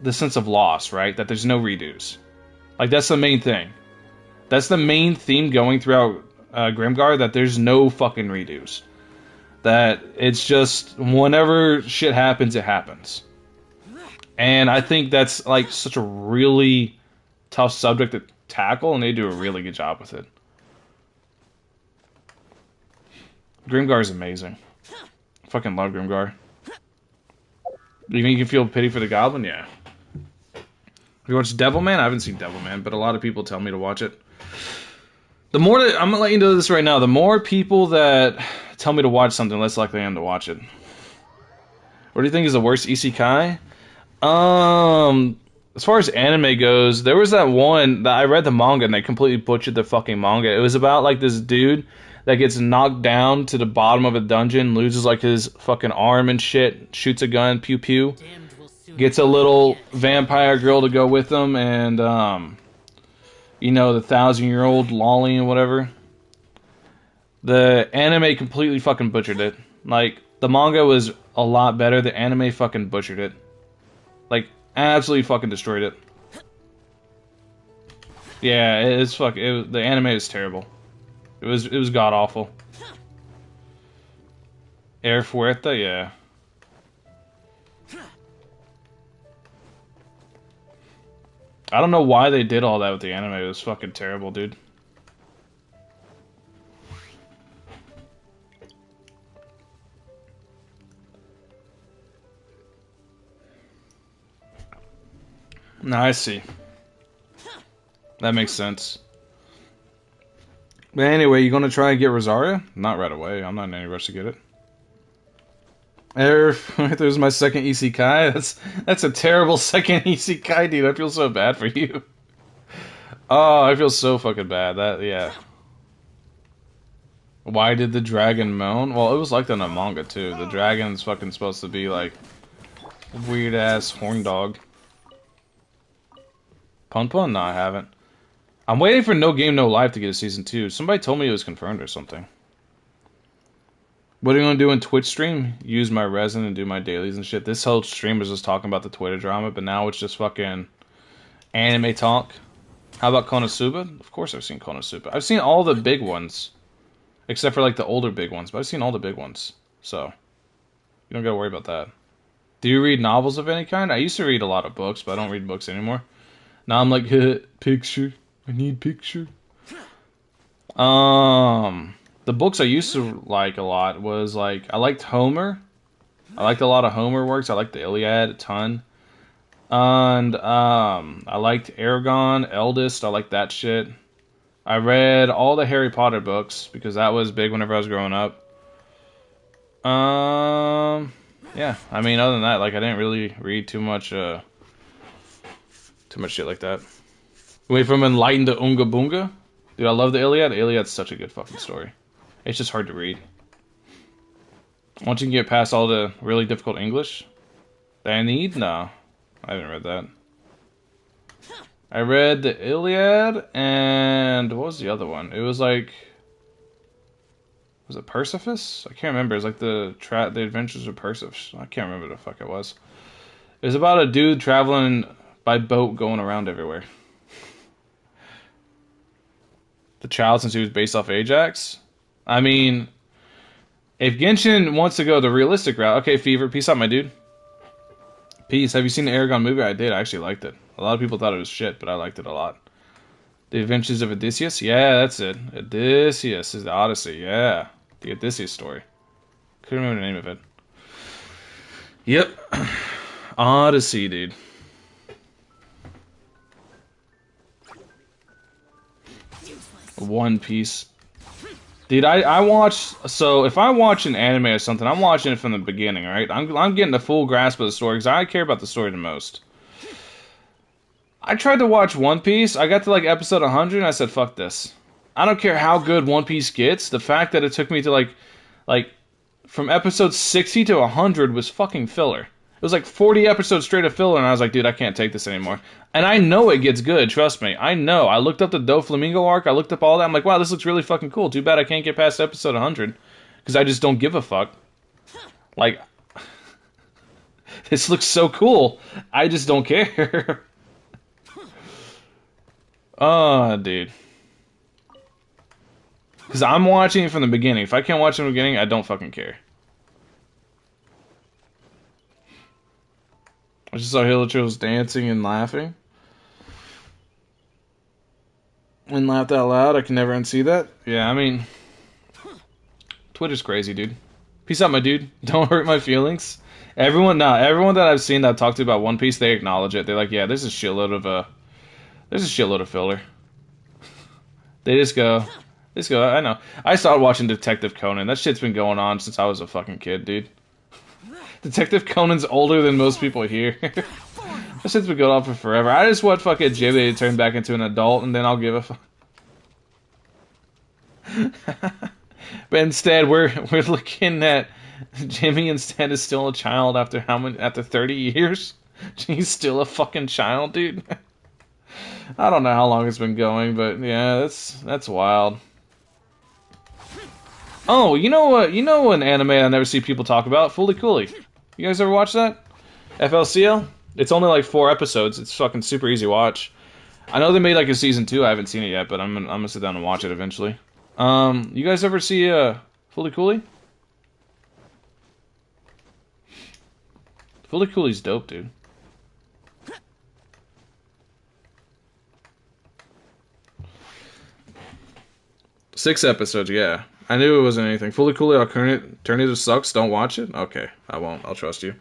the sense of loss, right? That there's no redos. Like, that's the main thing. That's the main theme going throughout Grimgar, that there's no fucking redos. that it's just whenever shit happens, it happens. And I think that's like such a really tough subject to tackle, and they do a really good job with it. Grimgar is amazing. Fucking love Grimgar. You think you can feel pity for the goblin? Yeah. Have you watched Devilman? I haven't seen Devilman, but a lot of people tell me to watch it. The more that, I'm gonna let you know this right now, the more people that tell me to watch something, less likely I am to watch it. What do you think is the worst isekai? As far as anime goes, there was that one that I read the manga and they completely butchered the fucking manga. It was about like this dude that gets knocked down to the bottom of a dungeon, loses like his fucking arm and shit, shoots a gun, pew pew, gets a little vampire girl to go with him, and you know, the 1,000-year-old lolly and whatever. The anime completely fucking butchered it. Like, the manga was a lot better, the anime fucking butchered it. Like, absolutely fucking destroyed it. Yeah, the anime is terrible. It was god awful. Air Fuerte, yeah. I don't know why they did all that with the anime. It was fucking terrible, dude. No, I see. That makes sense. But anyway, you gonna try and get Rosaria? Not right away. I'm not in any rush to get it. There's my second isekai. That's a terrible second isekai, dude. I feel so bad for you. Oh, I feel so fucking bad. Yeah. Why did the dragon moan? Well, it was like that in a manga too. The dragon's fucking supposed to be like weird ass horn dog. Pun Pun? No, I haven't. I'm waiting for No Game No Life to get a season 2. Somebody told me it was confirmed or something. What are you gonna do in Twitch stream? Use my resin and do my dailies and shit. This whole stream was just talking about the Twitter drama, but now it's just fucking anime talk. How about Konosuba? Of course I've seen Konosuba. I've seen all the big ones. Except for like the older big ones, but I've seen all the big ones. So, you don't gotta worry about that. Do you read novels of any kind? I used to read a lot of books, but I don't read books anymore. Now I'm like, picture. I need picture. The books I used to like a lot was like, I liked Homer. I liked a lot of Homer works. I liked the Iliad a ton. And I liked Aragon, Eldest. I liked that shit. I read all the Harry Potter books because that was big whenever I was growing up. Yeah. I mean, other than that, like I didn't really read too much shit like that. Wait, from Enlightened to Unga Bunga? Dude, I love the Iliad. The Iliad's such a good fucking story. It's just hard to read. Once you can get past all the really difficult English that I need, no. I haven't read that. I read the Iliad, and what was the other one? It was like... Was it Persephus? I can't remember. It was like the Adventures of Persephus. I can't remember the fuck it was. It was about a dude traveling by boat going around everywhere. The child, since he was based off Ajax. I mean, if Genshin wants to go the realistic route... Okay, Fever, peace out, my dude. Peace. Have you seen the Aragon movie? I did. I actually liked it. A lot of people thought it was shit, but I liked it a lot. The Adventures of Odysseus? Yeah, that's it. Odysseus is the Odyssey. Yeah. The Odysseus story. Couldn't remember the name of it. Yep. Odyssey, dude. One Piece. Dude, I watch... So, if I watch an anime or something, I'm watching it from the beginning, right? I'm getting the full grasp of the story, because I care about the story the most. I tried to watch One Piece, I got to like episode 100, and I said, fuck this. I don't care how good One Piece gets, the fact that it took me to like from episode 60 to 100 was fucking filler. It was like 40 episodes straight of filler, and I was like, dude, I can't take this anymore. And I know it gets good, trust me. I know. I looked up the Doflamingo arc, I looked up all that, I'm like, wow, this looks really fucking cool. Too bad I can't get past episode 100, because I just don't give a fuck. Like, this looks so cool. I just don't care. Oh, dude. Because I'm watching it from the beginning. If I can't watch it from the beginning, I don't fucking care. I just saw Hilichurls dancing and laughing. And laughed out loud. I can never unsee that. Yeah, I mean, Twitter's crazy, dude. Peace out, my dude. Don't hurt my feelings. Everyone that I've seen that I've talked to about One Piece, they acknowledge it. They're like, yeah, there's a shitload of filler. They just go, I know. I started watching Detective Conan. That shit's been going on since I was a fucking kid, dude. Detective Conan's older than most people here. That shit's been going on for forever. I just want fucking Jimmy to turn back into an adult, and then I'll give a fuck. But instead, we're looking at Jimmy instead is still a child after how many? After 30 years, he's still a fucking child, dude. I don't know how long it's been going, but yeah, that's wild. Oh, you know what? You know an anime I never see people talk about? Fully Cooley. You guys ever watch that? FLCL? It's only like 4 episodes. It's fucking super easy to watch. I know they made like a season 2. I haven't seen it yet, but I'm gonna sit down and watch it eventually. You guys ever see Fully Cooley? Fully Cooley's dope, dude. Six episodes, yeah. I knew it wasn't anything. Fully Cooley Alternative sucks. Don't watch it? Okay, I won't. I'll trust you.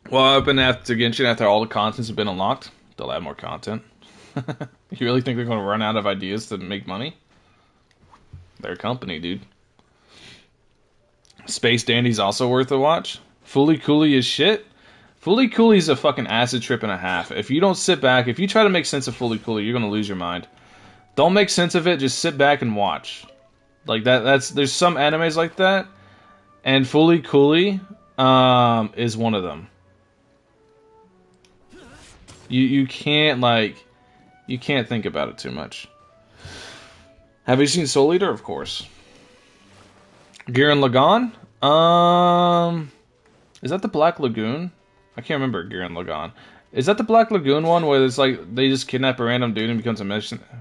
Well, I've been after Genshin after all the contents have been unlocked. They'll add more content. You really think they're going to run out of ideas to make money? They're a company, dude. Space Dandy's also worth a watch. Fully Cooley is shit. Fully Cooley's a fucking acid trip and a half. If you don't sit back, if you try to make sense of Fully Cooley, you're going to lose your mind. Don't make sense of it, just sit back and watch. Like there's some animes like that, and Fully Cooley is one of them. You can't think about it too much. Have you seen Soul Eater? Of course. Gurren Lagann? Is that the Black Lagoon? I can't remember Gurren Lagann. Is that the Black Lagoon one where it's like they just kidnap a random dude and becomes a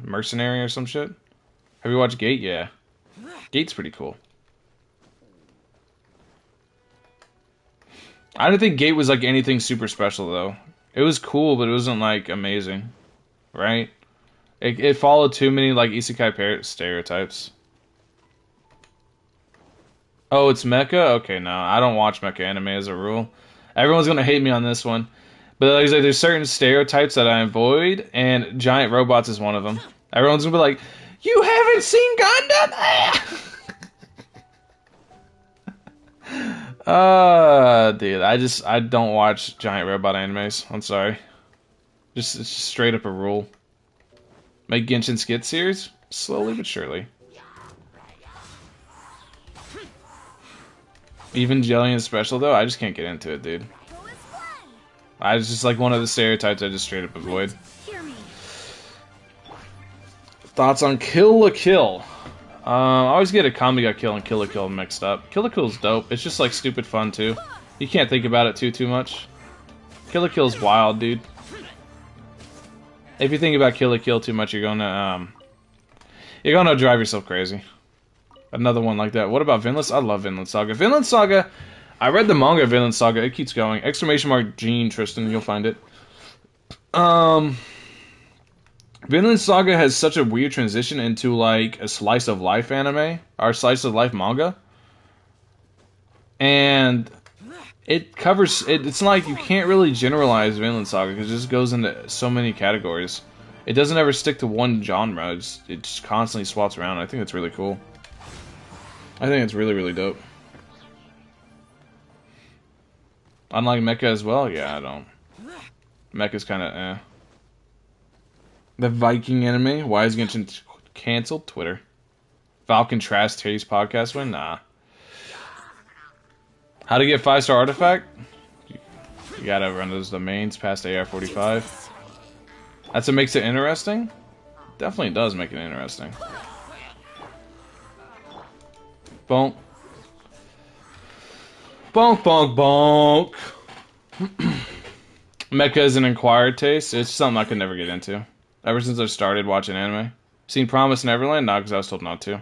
mercenary or some shit? Have you watched Gate? Yeah. Gate's pretty cool. I didn't think Gate was like anything super special though. It was cool, but it wasn't like amazing. Right? It followed too many like isekai stereotypes. Oh, it's mecha? Okay, no. I don't watch mecha anime as a rule. Everyone's gonna hate me on this one. But like, there's certain stereotypes that I avoid, and giant robots is one of them. Everyone's gonna be like, "You haven't seen Gundam?" Dude, I don't watch giant robot animes. I'm sorry. It's just straight up a rule. Make Genshin skit series? Slowly but surely. Evangelion special though, I just can't get into it, dude. It's just like one of the stereotypes I just straight up avoid. Thoughts on Kill la Kill? I always get a Kamiga Kill and Kill la Kill mixed up. Kill la Kill's dope. It's just like stupid fun too. You can't think about it too much. Kill la Kill's wild, dude. If you think about Kill la Kill too much, you're gonna drive yourself crazy. Another one like that. What about Vinland? I love Vinland Saga. Vinland Saga. I read the manga of Vinland Saga. It keeps going. ! Gene Tristan. You'll find it. Vinland Saga has such a weird transition into like a slice of life anime or slice of life manga, and it covers. It's like you can't really generalize Vinland Saga because it just goes into so many categories. It doesn't ever stick to one genre. It just constantly swaps around. I think it's really cool. I think it's really, really dope. Unlike Mecha as well? Yeah, I don't. Mecha's kind of eh. The Viking anime? Why is Genshin canceled? Twitter. Falcon Trash Taste podcast win? Nah. How to get 5-star artifact? You gotta run those domains past AR55. That's what makes it interesting? Definitely does make it interesting. Bonk. Bonk, bonk, bonk. Mecha is an acquired taste. It's something I could never get into. Ever since I started watching anime. Seen Promise Neverland? Nah, because I was told not to.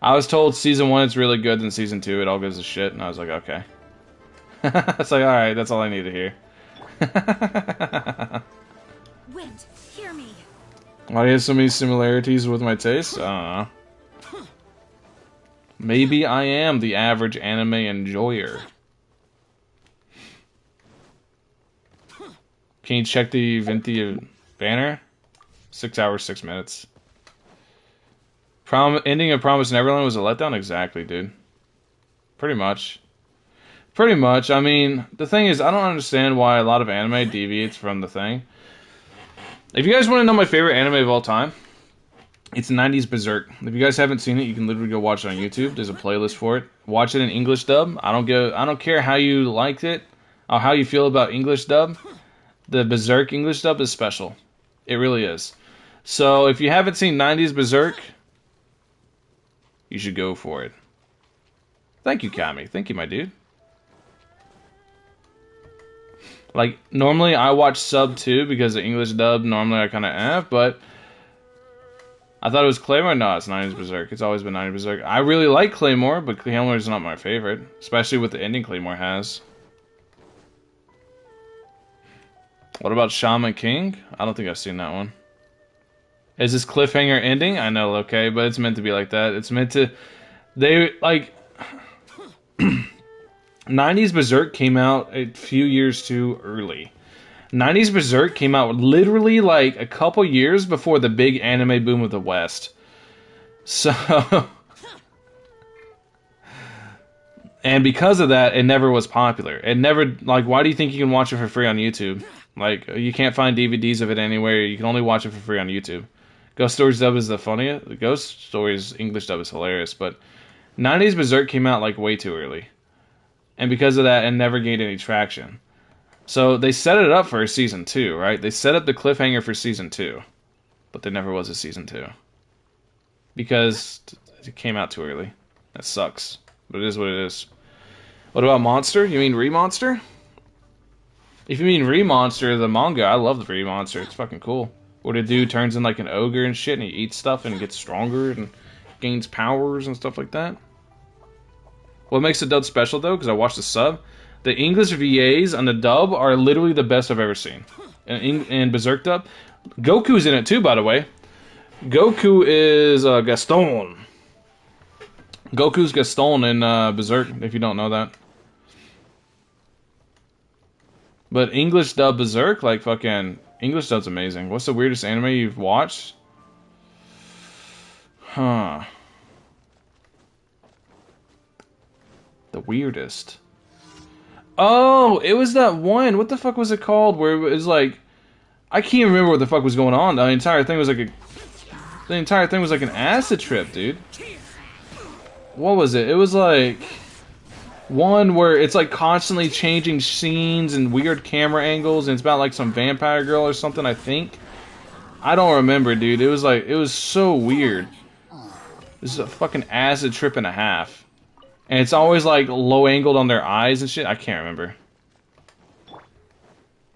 I was told season 1 it's really good, then season 2 it all goes to shit, and I was like, okay. It's like, alright, that's all I need to hear. Wind, hear me. Why do you have so many similarities with my taste? I don't know. Maybe I am the average anime enjoyer. Can you check the Venti banner? 6 hours, 6 minutes. Ending of Promise Neverland was a letdown? Exactly, dude. Pretty much. Pretty much. I mean, the thing is, I don't understand why a lot of anime deviates from the thing. If you guys want to know my favorite anime of all time, it's 90s Berserk. If you guys haven't seen it, you can literally go watch it on YouTube. There's a playlist for it. Watch it in English dub. I don't care how you liked it or how you feel about English dub. The Berserk English dub is special. It really is. So if you haven't seen 90s Berserk, you should go for it. Thank you, Kami. Thank you, my dude. Like, normally I watch sub too because the English dub normally I kind of but I thought it was Claymore. No, it's 90s Berserk. It's always been 90s Berserk. I really like Claymore, but Claymore is not my favorite, especially with the ending Claymore has. What about Shaman King? I don't think I've seen that one. Is this cliffhanger ending? I know, okay, but it's meant to be like that. It's meant to... They, like... 90s Berserk came out a few years too early. 90s Berserk came out literally like a couple years before the big anime boom of the West. So... and because of that, it never was popular. It never... Like, why do you think you can watch it for free on YouTube? Like, you can't find DVDs of it anywhere. You can only watch it for free on YouTube. Ghost Stories dub is the funniest. Ghost Stories English dub is hilarious, but 90s Berserk came out like way too early. And because of that, it never gained any traction. So they set it up for a season 2, right? They set up the cliffhanger for season 2. But there never was a season 2. Because it came out too early. That sucks. But it is what it is. What about Monster? You mean Re-Monster? If you mean Re-Monster, the manga, I love the Re-Monster. It's fucking cool. Where the dude turns in like an ogre and shit, and he eats stuff and gets stronger and gains powers and stuff like that. What makes the dub special, though, because I watched the sub, the English VAs on the dub are literally the best I've ever seen. In Berserk dub. Goku's in it, too, by the way. Goku is Gaston. Goku's Gaston in Berserk, if you don't know that. But English dub Berserk, like fucking... English dub's amazing. What's the weirdest anime you've watched? Huh. The weirdest. Oh, it was that one. What the fuck was it called? Where it was like... I can't remember what the fuck was going on. The entire thing was like a... The entire thing was like an acid trip, dude. What was it? It was like... One where it's like constantly changing scenes and weird camera angles, and it's about like some vampire girl or something, I think. I don't remember, dude. It was like, it was so weird. This is a fucking acid trip and a half. And it's always like low angled on their eyes and shit. I can't remember.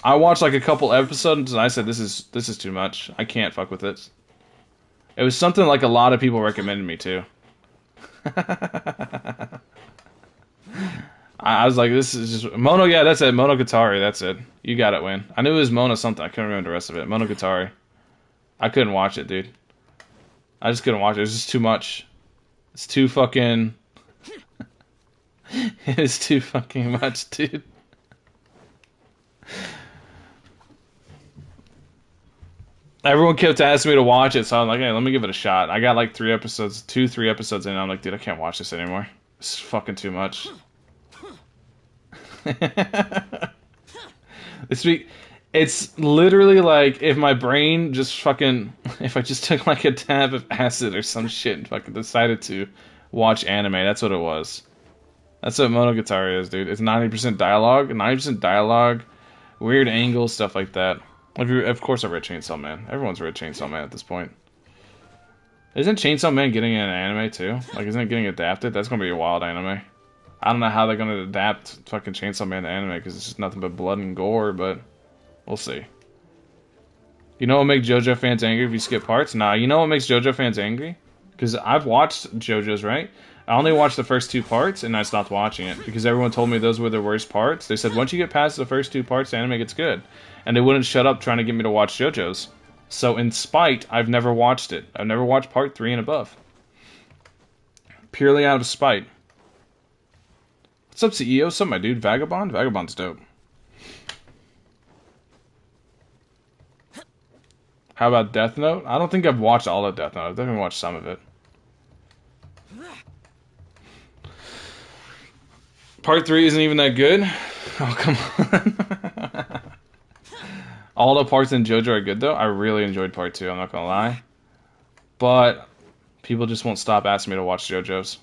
I watched like a couple episodes and I said, this is too much. I can't fuck with it. It was something like a lot of people recommended me to. I was like, this is just... Mono, yeah, that's it. Monogatari, that's it. You got it, Win. I knew it was Mono something. I couldn't remember the rest of it. Monogatari. I couldn't watch it, dude. I just couldn't watch it. It was just too much. It's too fucking... It is too fucking much, dude. Everyone kept asking me to watch it, so I'm like, hey, let me give it a shot. I got like 3 episodes in, and I'm like, dude, I can't watch this anymore. It's fucking too much. It's literally like if my brain just fucking... If I just took like a tab of acid or some shit and fucking decided to watch anime, that's what it was. That's what Monogatari is, dude. It's 90% dialogue, weird angles, stuff like that. Of course I read Chainsaw Man. Everyone's read Chainsaw Man at this point. Isn't Chainsaw Man getting an anime too? Like, isn't it getting adapted? That's gonna be a wild anime. I don't know how they're gonna adapt fucking Chainsaw Man to anime because it's just nothing but blood and gore, but we'll see. You know what makes JoJo fans angry if you skip parts? Nah, you know what makes JoJo fans angry? Because I've watched JoJo's, right? I only watched the first 2 parts, and I stopped watching it. Because everyone told me those were the worst parts. They said, once you get past the first 2 parts, the anime gets good. And they wouldn't shut up trying to get me to watch JoJo's. So in spite, I've never watched it. I've never watched part 3 and above. Purely out of spite. What's up, CEO? What's up, my dude? Vagabond? Vagabond's dope. How about Death Note? I don't think I've watched all of Death Note. I've definitely watched some of it. Part 3 isn't even that good? Oh, come on. All the parts in JoJo are good, though. I really enjoyed part 2, I'm not gonna lie. But people just won't stop asking me to watch JoJo's.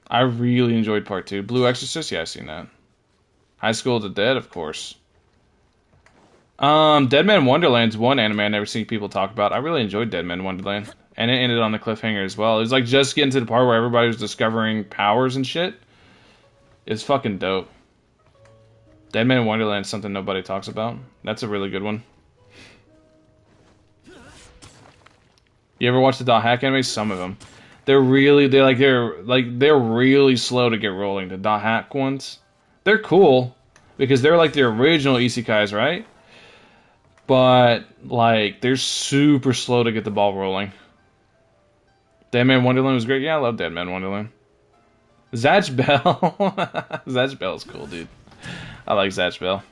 I really enjoyed part 2. Blue Exorcist? Yeah, I've seen that. High School of the Dead? Of course. Dead Man Wonderland's one anime I never seen people talk about. I really enjoyed Dead Man Wonderland. And it ended on the cliffhanger as well. It was like just getting to the part where everybody was discovering powers and shit. It's fucking dope. Dead Man Wonderland is something nobody talks about. That's a really good one. You ever watch the dot hack anime? Some of them. They're really slow to get rolling. The dot hack ones. They're cool because they're like the original isekais, right? But like they're super slow to get the ball rolling. Dead Man Wonderland was great. Yeah, I love Dead Man Wonderland. Zatch Bell. Zatch Bell's cool, dude. I like Zatch Bell.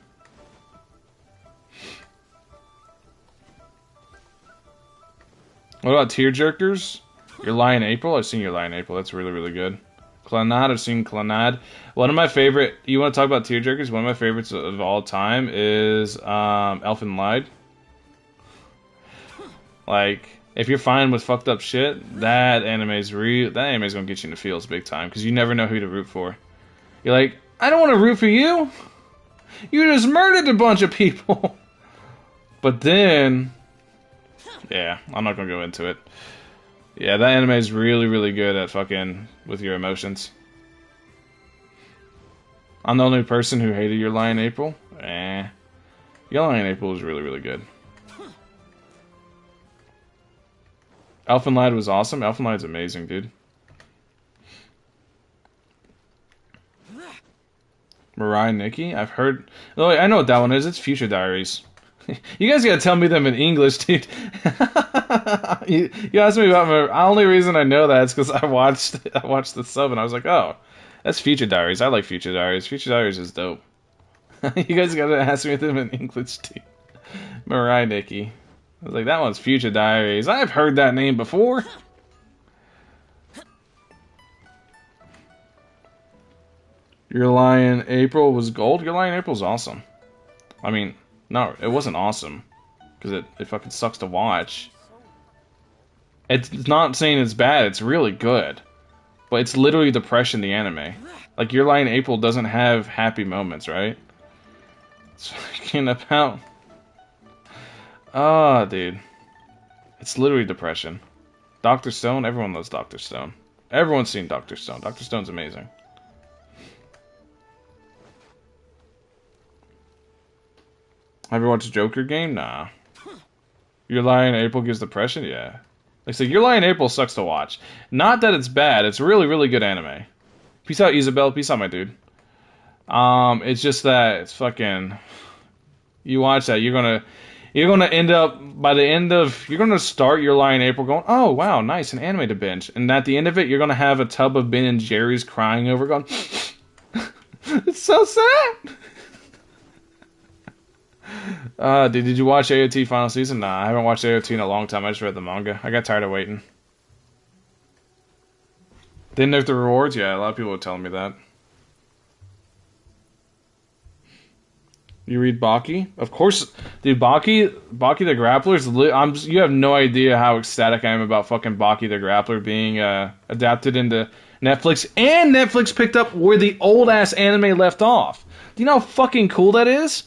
What about Tearjerkers? Your Lie in April? I've seen Your Lie in April. That's really, really good. Clannad, I've seen Clannad. One of my favorite... You want to talk about Tearjerkers? One of my favorites of all time is Elfen Lied. Like, if you're fine with fucked up shit, that anime's gonna get you in the feels big time. Because you never know who to root for. You're like, I don't want to root for you! You just murdered a bunch of people! But then... Yeah, I'm not gonna go into it. Yeah, that anime is really, really good at fucking with your emotions. I'm the only person who hated Your Lie in April. Your Lie in April was really, really good. Elfen Lied was awesome. Elfen Lied's amazing, dude. Mirai Nikki? I've heard... Oh, I know what that one is. It's Future Diaries. You guys gotta tell me them in English, dude. you asked me about my... The only reason I know that is because I watched the sub and I was like, oh, that's Future Diaries. I like Future Diaries. Future Diaries is dope. You guys gotta ask me them in English, dude. Mirai Nikki. I was like, that one's Future Diaries. I've heard that name before. Your Lie in April was gold? Your Lie in April's awesome. I mean... No, it wasn't awesome. Because it fucking sucks to watch. It's not saying it's bad, it's really good. But it's literally depression, the anime. Like, Your Lie in April doesn't have happy moments, right? It's fucking about... Ah, dude. It's literally depression. Dr. Stone, everyone loves Dr. Stone. Everyone's seen Dr. Stone. Dr. Stone's amazing. Have you watched Joker game? Nah. Your Lie in April gives depression? Yeah. Like, so Your Lie in April sucks to watch. Not that it's bad. It's really, really good anime. Peace out, Isabel. Peace out, my dude. It's just that it's fucking... You watch that, you're gonna end up, by the end of... You're gonna start Your Lie in April going, oh, wow, nice, an anime to binge. And at the end of it, you're gonna have a tub of Ben and Jerry's crying over going... It's so sad! Dude, did you watch AOT final season? Nah, I haven't watched AOT in a long time. I just read the manga. I got tired of waiting. Didn't nerf the rewards? Yeah, a lot of people were telling me that. You read Baki? Of course, dude, Baki the Grappler you have no idea how ecstatic I am about fucking Baki the Grappler being adapted into Netflix. And Netflix picked up where the old-ass anime left off. Do you know how fucking cool that is?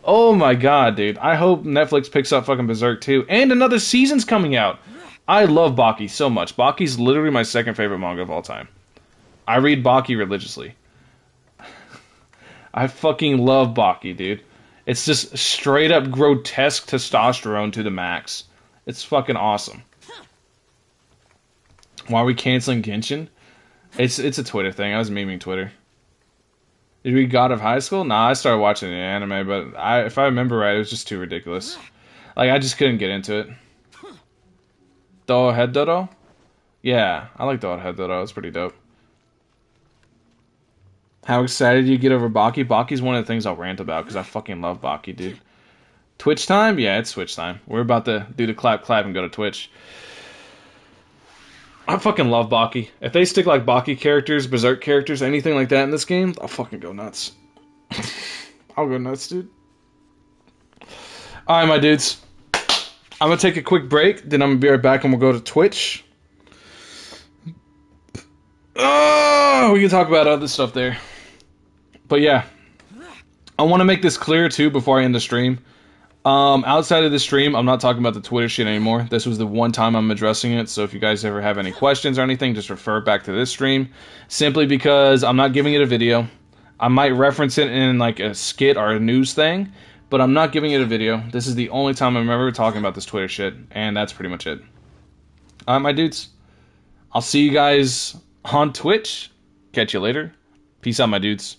Oh my god, dude. I hope Netflix picks up fucking Berserk too. And another season's coming out. I love Baki so much. Baki's literally my second favorite manga of all time. I read Baki religiously. I fucking love Baki, dude. It's just straight up grotesque testosterone to the max. It's fucking awesome. Why are we canceling Genshin? It's a Twitter thing. I was memeing Twitter. Did we God of High School? Nah, I started watching the anime, but if I remember right, it was just too ridiculous. Like, I just couldn't get into it. Head Dodo? Yeah, I like Head Dodo. It's pretty dope. How excited you get over Baki? Baki's one of the things I'll rant about, because I fucking love Baki, dude. Twitch time? Yeah, it's Twitch time. We're about to do the clap and go to Twitch. I fucking love Baki. If they stick like Baki characters, Berserk characters, anything like that in this game, I'll fucking go nuts. I'll go nuts, dude. Alright, my dudes. I'm gonna take a quick break, then I'm gonna be right back and we'll go to Twitch. Oh, we can talk about other stuff there. But yeah. I want to make this clear too before I end the stream. Outside of the stream, I'm not talking about the Twitter shit anymore. This was the one time I'm addressing it, so if you guys ever have any questions or anything, just refer back to this stream. Simply because I'm not giving it a video. I might reference it in like a skit or a news thing, but I'm not giving it a video. This is the only time I'm ever talking about this Twitter shit, and that's pretty much it. Alright, my dudes. I'll see you guys on Twitch. Catch you later. Peace out, my dudes.